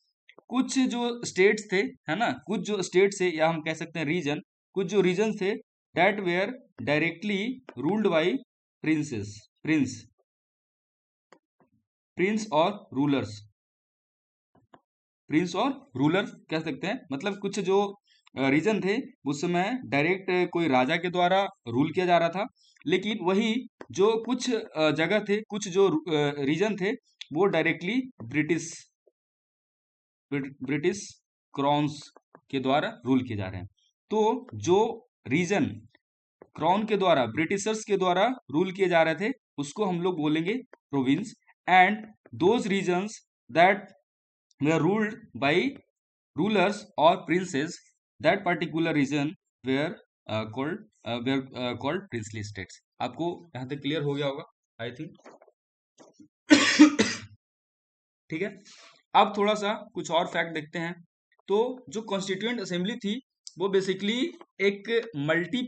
कुछ जो स्टेट्स थे, है ना, कुछ जो स्टेट्स थे या हम कह सकते हैं रीजन, कुछ जो रीजन थे that were directly ruled by prince और रूलर्स। प्रिंस और रूलर कह सकते हैं, मतलब कुछ जो रीजन थे उस समय डायरेक्ट कोई राजा के द्वारा रूल किया जा रहा था। लेकिन वही जो कुछ जगह थे, कुछ जो रीजन थे वो डायरेक्टली ब्रिटिश क्राउन्स के द्वारा रूल किए जा रहे हैं। तो जो रीजन क्राउन के द्वारा, ब्रिटिशर्स के द्वारा रूल किए जा रहे थे उसको हम लोग बोलेंगे province. And those regions that were ruled by rulers or princes, that particular region were called princely states। आपको यहां तक क्लियर हो गया होगा आई थिंक। ठीक है, अब थोड़ा सा कुछ और फैक्ट देखते हैं। तो जो कॉन्स्टिट्यूएंट असेंबली थी वो बेसिकली एक multi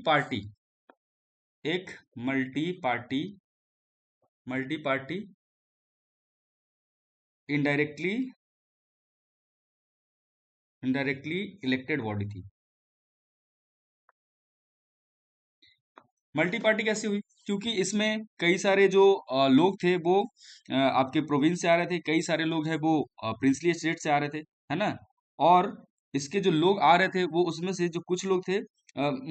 party indirectly elected body थी। मल्टी पार्टी कैसे हुई? क्योंकि इसमें कई सारे जो लोग थे वो आपके प्रोविंस से आ रहे थे, कई सारे लोग हैं वो प्रिंसली स्टेट से आ रहे थे, है ना। और इसके जो लोग आ रहे थे वो उसमें से जो कुछ लोग थे,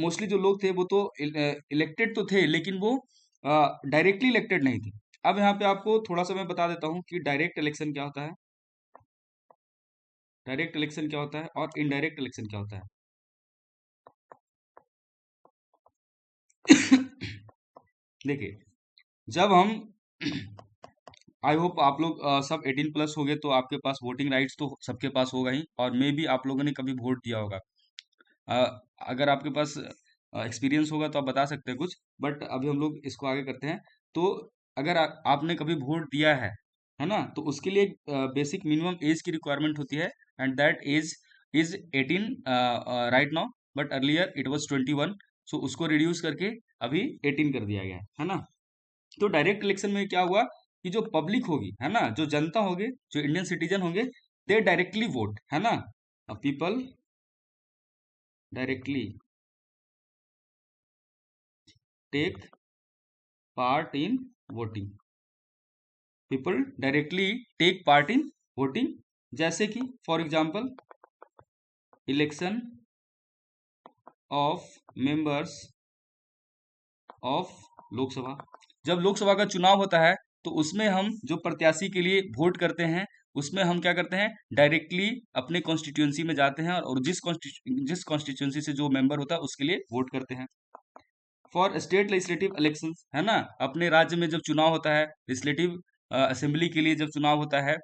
मोस्टली जो लोग थे वो तो इलेक्टेड तो थे लेकिन वो डायरेक्टली इलेक्टेड नहीं थे। अब यहाँ पे आपको थोड़ा सा मैं बता देता हूँ कि डायरेक्ट इलेक्शन क्या होता है, और इनडायरेक्ट इलेक्शन क्या होता है। देखिए, जब हम आई होप आप लोग सब 18+ हो गए तो आपके पास वोटिंग राइट्स तो सबके पास होगा ही, और मे भी आप लोगों ने कभी वोट दिया होगा। अगर आपके पास एक्सपीरियंस होगा तो आप बता सकते हैं कुछ, बट अभी हम लोग इसको आगे करते हैं। तो अगर आपने कभी वोट दिया है ना, तो उसके लिए बेसिक मिनिमम एज की रिक्वायरमेंट होती है, and that age is 18 right now, but earlier it was 21। So उसको रिड्यूस करके अभी 18 कर दिया गया है ना। तो डायरेक्ट इलेक्शन में क्या हुआ कि जो पब्लिक होगी, है ना, जो जनता होगी, जो इंडियन सिटीजन होंगे, दे डायरेक्टली वोट, है ना। People directly take part in voting, people directly take part in voting. जैसे कि for example election of members of Lok Sabha, जब लोकसभा का चुनाव होता है तो उसमें हम जो प्रत्याशी के लिए वोट करते हैं, उसमें हम क्या करते हैं, डायरेक्टली अपने कॉन्स्टिट्यूंसी में जाते हैं और जिस कॉन्स्टिट्यूंसी से जो मेंबर होता है उसके लिए वोट करते हैं। फॉर स्टेट लेजिस्लेटिव इलेक्शंस, है ना, अपने राज्य में जब चुनाव होता है, लेजिस्लेटिव असेंबली के लिए जब चुनाव होता है,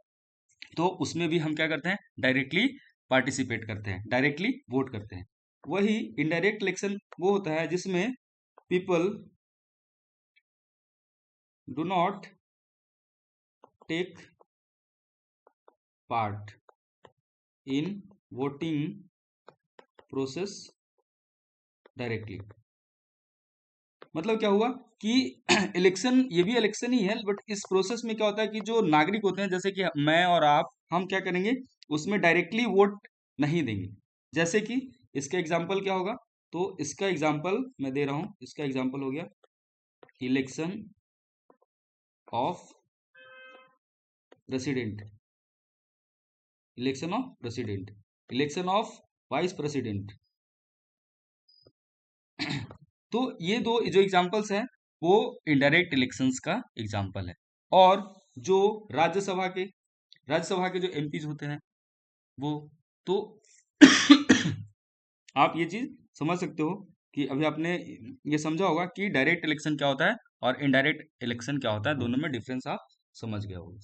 तो उसमें भी हम क्या करते हैं, डायरेक्टली पार्टिसिपेट करते हैं, डायरेक्टली वोट करते हैं। वही इनडायरेक्ट इलेक्शन वो होता है जिसमें people do not take part in voting process directly. मतलब क्या हुआ कि इलेक्शन, ये भी इलेक्शन ही है, बट इस प्रोसेस में क्या होता है कि जो नागरिक होते हैं, जैसे कि मैं और आप, हम क्या करेंगे, उसमें डायरेक्टली वोट नहीं देंगे। जैसे कि इसका एग्जाम्पल क्या होगा, तो इसका एग्जाम्पल मैं दे रहा हूं, इसका एग्जाम्पल हो गया election of president, election of president, election of vice president. तो ये दो जो एग्जांपल्स हैं वो इनडायरेक्ट इलेक्शंस का एग्जांपल है। और जो राज्यसभा के जो एमपीज होते हैं वो, तो आप ये चीज समझ सकते हो कि अभी आपने ये समझा होगा कि डायरेक्ट इलेक्शन क्या होता है और इनडायरेक्ट इलेक्शन क्या होता है, दोनों में डिफरेंस आप समझ गए होगे।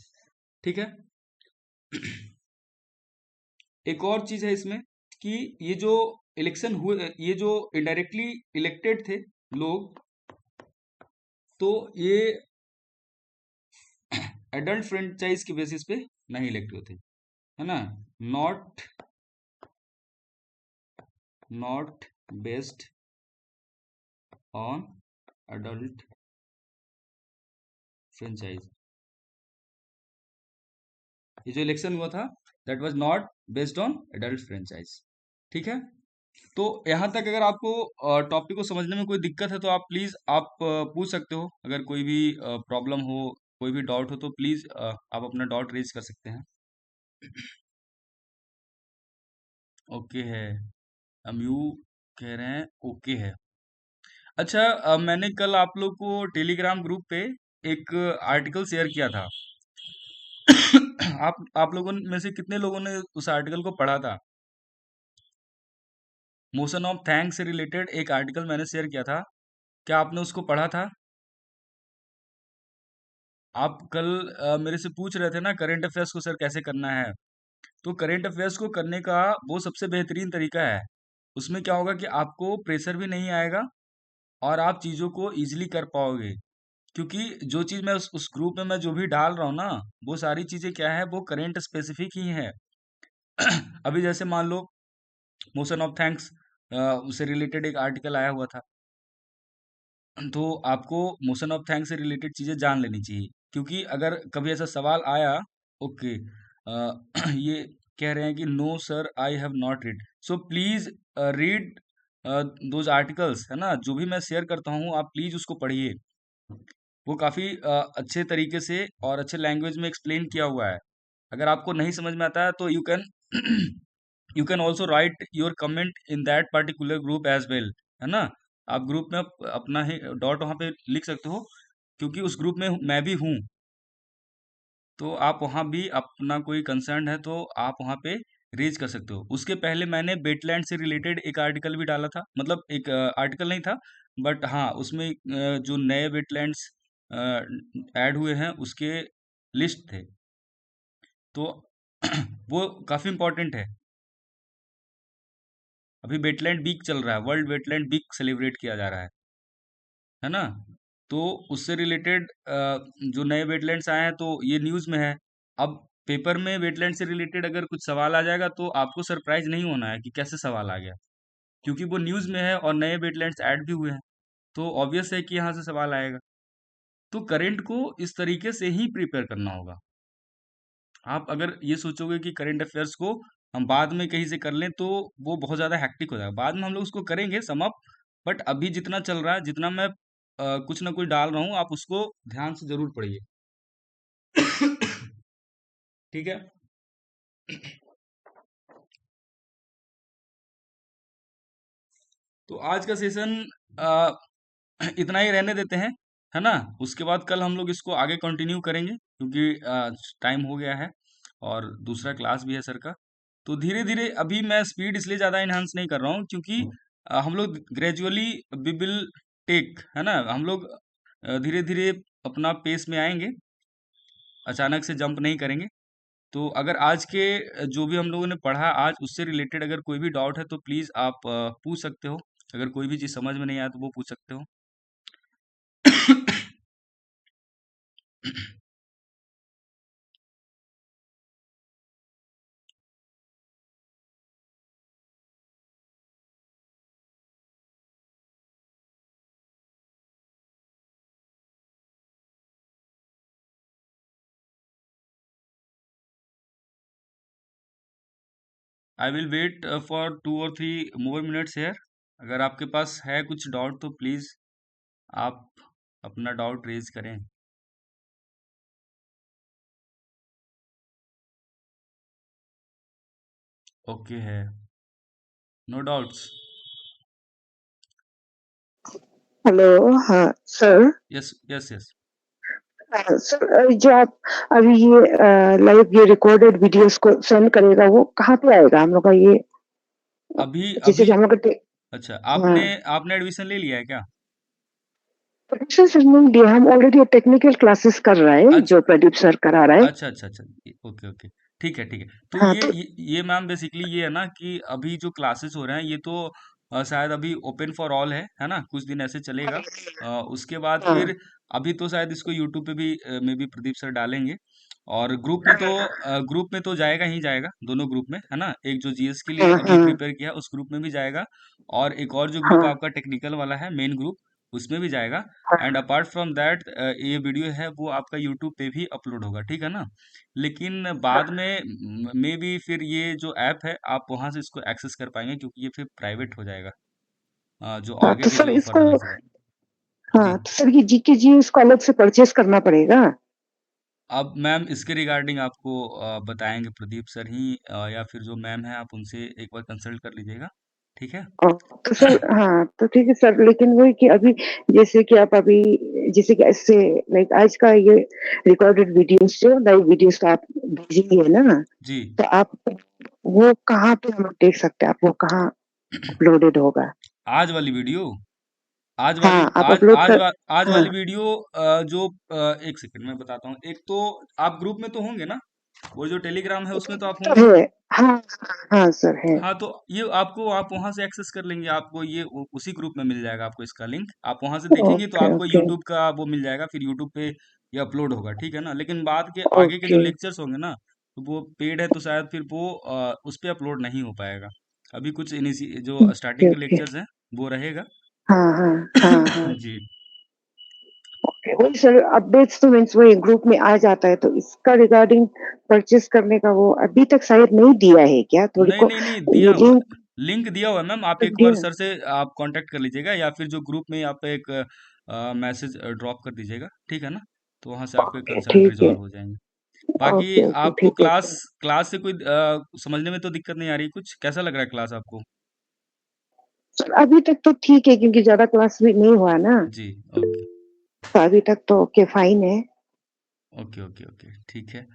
ठीक है। एक और चीज है इसमें कि ये जो इलेक्शन हुए, ये जो इनडायरेक्टली इलेक्टेड थे लोग, तो ये एडल्ट फ्रेंचाइज के बेसिस पे नहीं इलेक्ट हुए थे, है ना, not not based on adult franchise. ये जो इलेक्शन हुआ था that was not based on adult franchise. ठीक है। तो यहाँ तक अगर आपको टॉपिक को समझने में कोई दिक्कत है तो आप प्लीज आप पूछ सकते हो, अगर कोई भी प्रॉब्लम हो, कोई भी डाउट हो, तो प्लीज आप अपना डाउट रेज कर सकते हैं। ओके है, हम यू कह रहे हैं ओके है। अच्छा, मैंने कल आप लोग को टेलीग्राम ग्रुप पे एक आर्टिकल शेयर किया था। आप लोगों में से कितने लोगों ने उस आर्टिकल को पढ़ा था? मोशन ऑफ थैंक्स से रिलेटेड एक आर्टिकल मैंने शेयर किया था, क्या आपने उसको पढ़ा था? आप कल मेरे से पूछ रहे थे ना करंट अफेयर्स को सर कैसे करना है, तो करंट अफेयर्स को करने का वो सबसे बेहतरीन तरीका है। उसमें क्या होगा कि आपको प्रेशर भी नहीं आएगा और आप चीज़ों को इजीली कर पाओगे, क्योंकि जो चीज़ मैं उस ग्रुप में मैं जो भी डाल रहा हूँ ना, वो सारी चीज़ें क्या है, वो करंट स्पेसिफिक ही है। अभी जैसे मान लो मोशन ऑफ थैंक्स, उससे रिलेटेड एक आर्टिकल आया हुआ था, तो आपको मोशन ऑफ थैंक्स से रिलेटेड चीज़ें जान लेनी चाहिए, क्योंकि अगर कभी ऐसा सवाल आया, ओके, ये कह रहे हैं कि no sir I have not read, so please read those articles, है ना, जो भी मैं शेयर करता हूँ आप प्लीज उसको पढ़िए। वो काफ़ी अच्छे तरीके से और अच्छे लैंग्वेज में एक्सप्लेन किया हुआ है। अगर आपको नहीं समझ में आता है तो you can you can also write your comment in that particular group as well, है ना। आप ग्रुप में अपना ही डॉट वहाँ पे लिख सकते हो, क्योंकि उस ग्रुप में मैं भी हूँ, तो आप वहाँ भी अपना कोई कंसर्न है तो आप वहाँ पे रेज कर सकते हो। उसके पहले मैंने वेटलैंड से रिलेटेड एक आर्टिकल भी डाला था, मतलब एक आर्टिकल नहीं था, बट हाँ उसमें जो नए वेटलैंड्स ऐड हुए हैं उसके लिस्ट थे, तो वो काफ़ी इम्पोर्टेंट है। अभी वेटलैंड वीक चल रहा है, वर्ल्ड वेटलैंड वीक सेलिब्रेट किया जा रहा है ना। तो उससे रिलेटेड जो नए वेटलैंड्स आए हैं तो ये न्यूज़ में है। अब पेपर में वेटलैंड से रिलेटेड अगर कुछ सवाल आ जाएगा तो आपको सरप्राइज नहीं होना है कि कैसे सवाल आ गया, क्योंकि वो न्यूज़ में है और नए वेटलैंड्स ऐड भी हुए हैं, तो ऑब्वियस है कि यहाँ से सवाल आएगा। तो करंट को इस तरीके से ही प्रिपेयर करना होगा। आप अगर ये सोचोगे कि करंट अफेयर्स को हम बाद में कहीं से कर लें तो वो बहुत ज़्यादा हैक्टिक हो जाएगा, बाद में हम लोग उसको करेंगे सम अप, बट अभी जितना चल रहा है, जितना मैं कुछ ना कुछ डाल रहा हूँ, आप उसको ध्यान से जरूर पढ़िए। ठीक है। तो आज का सेशन इतना ही रहने देते हैं, है ना। उसके बाद कल हम लोग इसको आगे कंटिन्यू करेंगे क्योंकि टाइम हो गया है और दूसरा क्लास भी है सर का। तो धीरे धीरे अभी मैं स्पीड इसलिए ज़्यादा इन्हांस नहीं कर रहा हूँ क्योंकि हम लोग ग्रेजुअली वी विल टेक, है ना, हम लोग धीरे धीरे अपना पेस में आएंगे, अचानक से जंप नहीं करेंगे। तो अगर आज के जो भी हम लोगों ने पढ़ा आज उससे रिलेटेड अगर कोई भी डाउट है तो प्लीज़ आप पूछ सकते हो। अगर कोई भी चीज़ समझ में नहीं आया तो वो पूछ सकते हो। I will wait for 2 or 3 more minutes here. अगर आपके पास है कुछ डाउट तो प्लीज़ आप अपना डाउट रेज करें। ओके है, नो डाउट्स। हेलो। हाँ sir. Yes yes yes. Sir, जो आप अभी ये लाइव ये रिकॉर्डेड वीडियोस को सेंड करेगा वो कहाँ पे आएगा हम लोग का ये? अभी जैसे अभी कि हम लोग का अच्छा, हाँ। आपने आपने एडमिशन ले लिया है क्या? प्रोफेसर सर नहीं दिया, हम ऑलरेडी टेक्निकल क्लासेस कर रहे हैं अच्छा जो प्रदीप सर करा रहे हैं। अच्छा अच्छा अच्छा। ओके ओके, ठीक है ठीक है। तो हाँ तो ये मैम बेसिकली ये है ना कि अभी जो क्लासेस हो रहे हैं ये तो शायद अभी ओपन फॉर ऑल है ना, कुछ दिन ऐसे चलेगा। उसके बाद हाँ फिर अभी तो शायद इसको यूट्यूब पे भी मे बी प्रदीप सर डालेंगे। और ग्रुप में तो जाएगा ही जाएगा, दोनों ग्रुप में, है ना। एक जो जीएस के लिए हाँ अभी हाँ प्रिपेयर किया उस ग्रुप में भी जाएगा, और एक और जो ग्रुप हाँ आपका टेक्निकल वाला है मेन ग्रुप उसमें भी जाएगा। एंड हाँ। अपार्ट फ्रॉम दैट ये वीडियो है वो आपका यूट्यूब पे भी अपलोड होगा, ठीक है ना। लेकिन बाद में मे बी फिर ये जो ऐप है आप वहां से इसको एक्सेस कर पाएंगे क्योंकि ये फिर प्राइवेट हो जाएगा, जो हाँ आगे तो फिर सर जो इसको फर्दर चीजें। जी। हाँ तो सर ये जीके जी उसको अलग से परचेस करना पड़ेगा? अब मैम इसके रिगार्डिंग आपको बताएंगे प्रदीप सर ही, या फिर जो मैम है आप उनसे एक बार कंसल्ट कर लीजिएगा, ठीक है। तो सर हाँ तो ठीक है सर, लेकिन वही कि अभी जैसे कि आप अभी जैसे कि ऐसे लाइक आज का ये रिकॉर्डेड वीडियोस जो लाइव वीडियोस का आप भेजेंगे ना, जी। तो आप वो कहाँ पे हम लोग देख सकते हैं? आप वो कहाँ अपलोडेड होगा? आज वाली वीडियो, आज वाली हाँ आप अपलोड कर। आज हाँ वाली वीडियो जो एक सेकंड में बताता हूँ। एक तो आप ग्रुप में तो होंगे ना, वो जो टेलीग्राम है उसमें तो आप होंगे। तो है। हाँ हाँ सर है। हाँ तो ये आपको आप वहां से एक्सेस कर लेंगे, आपको ये उसी ग्रुप में मिल जाएगा, आपको इसका लिंक आप वहां से देखेंगे तो ओके आपको ओके यूट्यूब का वो मिल जाएगा, फिर यूट्यूब पे ये अपलोड होगा, ठीक है ना। लेकिन बाद के आगे के जो ओके। लेक्चर्स होंगे ना तो वो पेड है तो शायद फिर वो उस पे अपलोड नहीं हो पाएगा। अभी कुछ जो ओके स्टार्टिंग के ओके। लेक्चर्स हैं वो रहेगा। हाँ हाँ हाँ हाँ। जी। ओके वही सर, अपडेट्स तो मीन्स वही ग्रुप में आ जाता है, तो इसका रिगार्डिंग परचेस करने का वो अभी तक शायद नहीं दिया है क्या थोड़ी नहीं को? नहीं नहीं, दिया ये हुआ लिंक लिंक दिया हुआ है मैम। आप एक बार दिया? सर से आप कांटेक्ट कर लीजिएगा या फिर जो ग्रुप में आप एक मैसेज ड्रॉप कर दीजिएगा, ठीक है ना। तो वहां से आपके ओके कंसर्न ठीक है। रिजॉल्व हो जाएंगे। बाकी ओके ओके आपको ठीक है क्लास सर। क्लास से कोई समझने में तो दिक्कत नहीं आ रही? कुछ कैसा लग रहा है क्लास आपको? सर अभी तक तो ठीक है क्योंकि ज्यादा क्लास भी नहीं हुआ ना, जी। ओके तो अभी तक तो ओके फाइन है। ओके ओके ओके, ठीक है।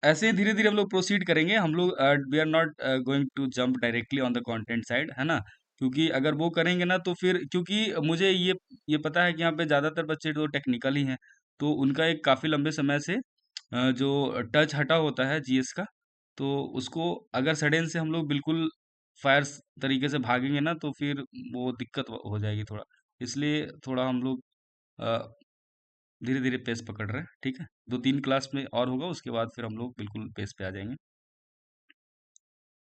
ऐसे ही धीरे धीरे हम लोग प्रोसीड करेंगे। हम लोग we are not going to jump directly on the content side, है ना। क्योंकि अगर वो करेंगे ना तो फिर, क्योंकि मुझे ये पता है कि यहाँ पे ज़्यादातर बच्चे जो टेक्निकल ही हैं तो उनका एक काफ़ी लंबे समय से जो टच हटा होता है जीएस का। तो उसको अगर सडन से हम लोग बिल्कुल फायर तरीके से भागेंगे ना तो फिर वो दिक्कत हो जाएगी थोड़ा। इसलिए थोड़ा हम लोग धीरे धीरे पेस पकड़ रहे हैं, ठीक है। 2-3 क्लास में और होगा उसके बाद फिर हम लोग बिल्कुल पेस पे आ जाएंगे।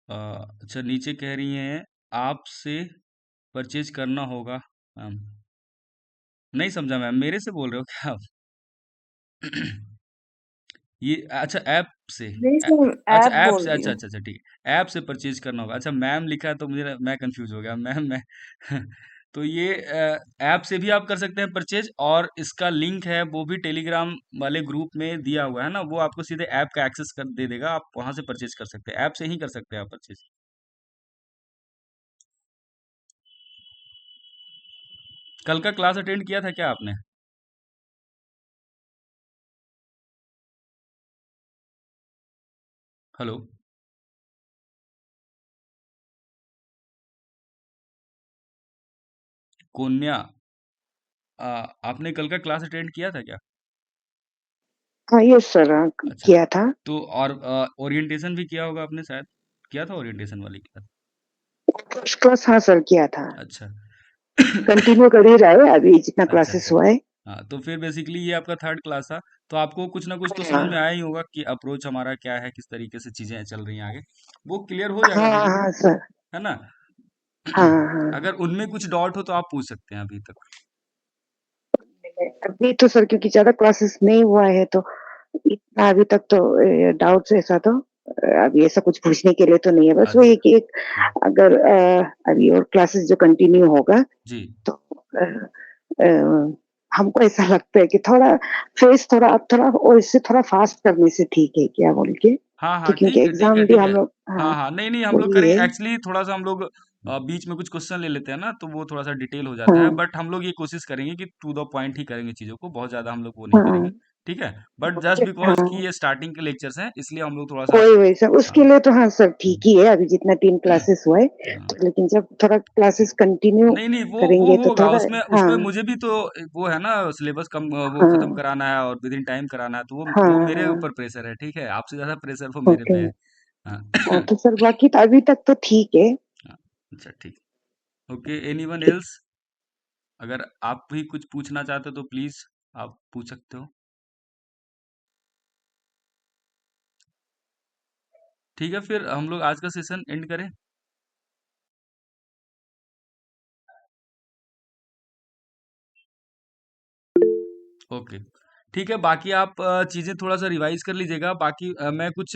अच्छा, नीचे कह रही हैं आपसे परचेज करना होगा मैम। नहीं समझा मैम, मेरे से बोल रहे हो क्या आप? ये अच्छा ऐप से, नहीं ऐ- सर, अच्छा ऐप ऐप बोल से, रही अच्छा हूँ। अच्छा अच्छा, ठीक है, ऐप से परचेज करना होगा। अच्छा मैम लिखा है तो मुझे मैं कंफ्यूज हो गया मैम मैं तो ये ऐप से भी आप कर सकते हैं परचेज, और इसका लिंक है वो भी टेलीग्राम वाले ग्रुप में दिया हुआ है ना, वो आपको सीधे ऐप का एक्सेस कर दे देगा, आप वहां से परचेज कर सकते हैं, ऐप से ही कर सकते हैं आप परचेज। कल का क्लास अटेंड किया था क्या आपने? हेलो। कोन्या। आपने कल का क्लास अटेंड किया था क्या? हाँ यस सर, अच्छा। किया था। तो और ओरिएंटेशन भी किया होगा आपने शायद। किया था ओरिएंटेशन वाली क्लास। फर्स्ट क्लास हाँ सर किया था। अच्छा। कंटिन्यू कर ही रहा है अभी जितना अच्छा क्लासेस अच्छा। हुआ है। हाँ, तो फिर बेसिकली ये आपका थर्ड क्लास था। तो आपको कुछ ना कुछ तो समझ में हाँ आया ही होगा कि अप्रोच हमारा क्या है, किस तरीके से चीजें चल रही हैं आगे। वो क्लियर हो जाएगा हाँ धीरे धीरे। हाँ सर। है ना? हाँ हाँ। अगर उनमें कुछ डाउट हो तो आप पूछ सकते हैं अभी तक। अभी तो सर क्योंकि ज्यादा क्लासेस नहीं हुआ है तो इतना अभी तक तो डाउट्स ऐसा तो अभी ऐसा कुछ पूछने के लिए तो नहीं है, बस वो अच्छा। ये कि एक हम्म, अगर अभी और क्लासेस जो कंटिन्यू होगा जी। तो हमको ऐसा लगता है कि थोड़ा फेस थोड़ा अब थोड़ा और इससे थोड़ा फास्ट करने से ठीक है क्या बोल के, हाँ तो हाँ, क्योंकि ठीक है ठीक है एग्जाम भी ठीक है। हम लोग हाँ हाँ हाँ, नहीं नहीं, हम लोग वही करेंगे है। एक्चुअली। थोड़ा सा हम लोग बीच में कुछ क्वेश्चन ले लेते हैं ना, तो वो थोड़ा सा डिटेल हो जाता है। हाँ बट हम लोग ये कोशिश करेंगे कि टू द पॉइंट ही करेंगे चीज़ों को, बहुत ज़्यादा हम लोग वो नहीं करेंगे। हाँ ठीक है। बट जस्ट ओके बिकॉज कि हाँ ये स्टार्टिंग के लेक्चर्स हैं, इसलिए हम लोग थोड़ा सा। वही वही सर उसके हाँ। लिए तो हाँ सर ठीक हम्म, ही है अभी जितना 3 क्लासेस हुआ है, हाँ। तो लेकिन जब थोड़ा क्लासेस कंटिन्यू नहीं नहीं, वो करेंगे तो होगा थोड़ा उसमें हाँ उसमें मुझे भी तो वो है ना, सिलेबस कम वो खत्म हाँ कराना है और विद इन टाइम कराना है, तो वो हाँ मेरे हाँ ऊपर प्रेशर है। ठीक है, आपसे ज्यादा प्रेशर वो मेरे ओके। पे है। हाँ। हाँ तो सर बाकी तो अभी तक तो ठीक है। हाँ, अच्छा ठीक। Okay, anyone else? अगर आप भी कुछ पूछना चाहते हो तो प्लीज आप पूछ सकते हो। ठीक है, फिर हम लोग आज का सेशन एंड करें। ओके। ठीक है, बाकी आप चीज़ें थोड़ा सा रिवाइज कर लीजिएगा। बाकी मैं कुछ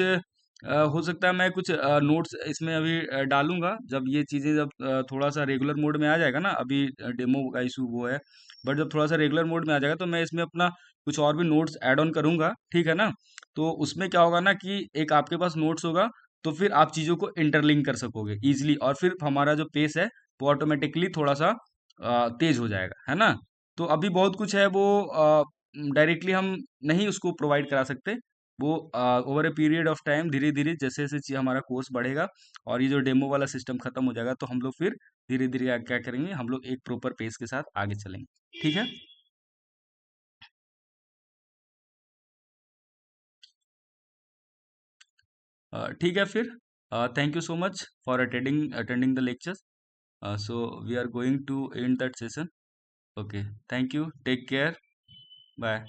हो सकता है मैं कुछ नोट्स इसमें अभी डालूंगा, जब ये चीज़ें जब थोड़ा सा रेगुलर मोड में आ जाएगा ना। अभी डेमो का इशू वो है। बट जब थोड़ा सा रेगुलर मोड में आ जाएगा तो मैं इसमें अपना कुछ और भी नोट्स ऐड ऑन करूंगा। ठीक है ना? तो उसमें क्या होगा ना कि एक आपके पास नोट्स होगा, तो फिर आप चीज़ों को इंटरलिंक कर सकोगे इजीली, और फिर हमारा जो पेस है वो ऑटोमेटिकली थोड़ा सा तेज हो जाएगा। है ना? तो अभी बहुत कुछ है वो डायरेक्टली हम नहीं उसको प्रोवाइड करा सकते। वो over a period of time धीरे धीरे जैसे जैसे हमारा कोर्स बढ़ेगा और ये जो डेमो वाला सिस्टम खत्म हो जाएगा, तो हम लोग फिर धीरे धीरे क्या करेंगे, हम लोग एक प्रॉपर पेस के साथ आगे चलेंगे। ठीक है। ठीक है फिर। Thank you so much for attending attending the lectures. So we are going to end that session. Okay. Thank you, take care, bye.